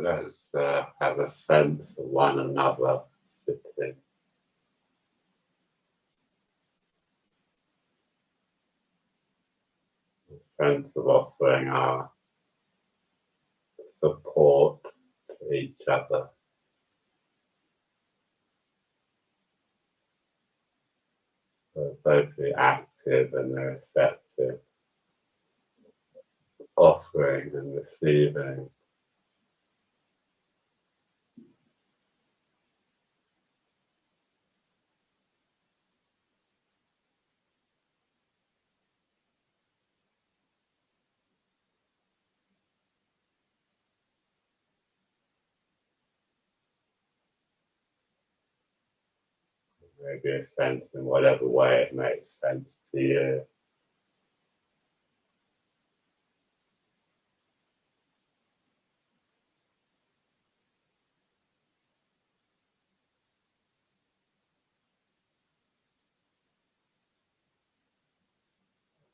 let's have a sense of one another sitting. A sense of offering our support to each other. So both the active and the receptive, offering and receiving. Maybe a sense in whatever way it makes sense to you.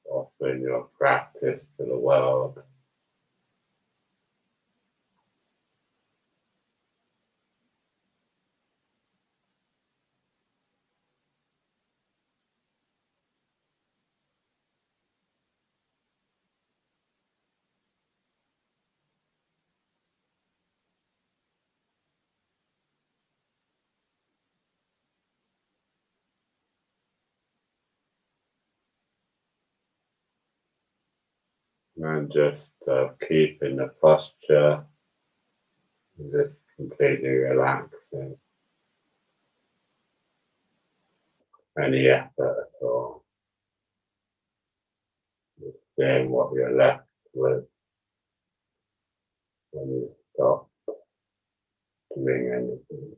Offering your practice to the world. And just keeping the posture, just completely relaxing. Any effort at all. Just seeing what you're left with when you stop doing anything.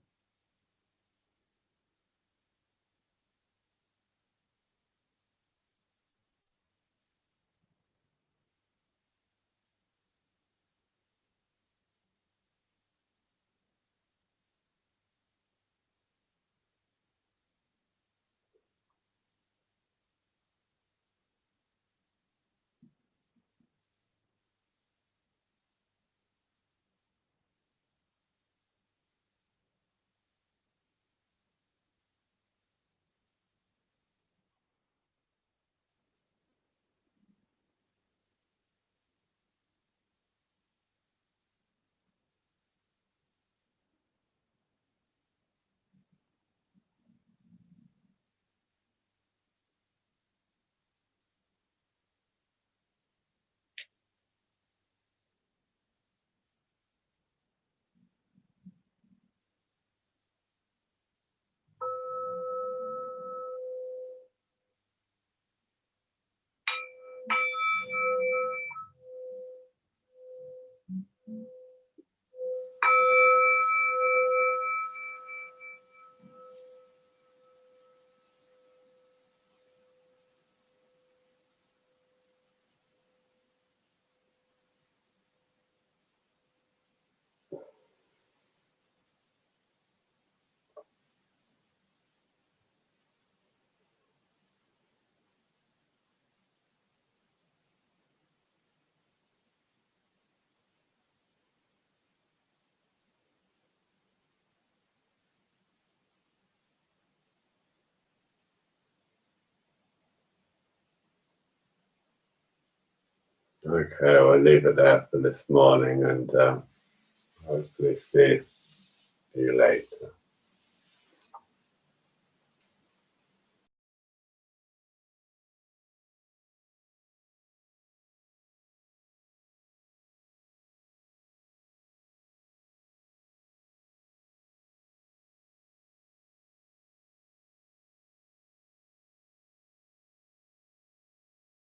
Okay, we'll leave it there for this morning and hopefully see you later.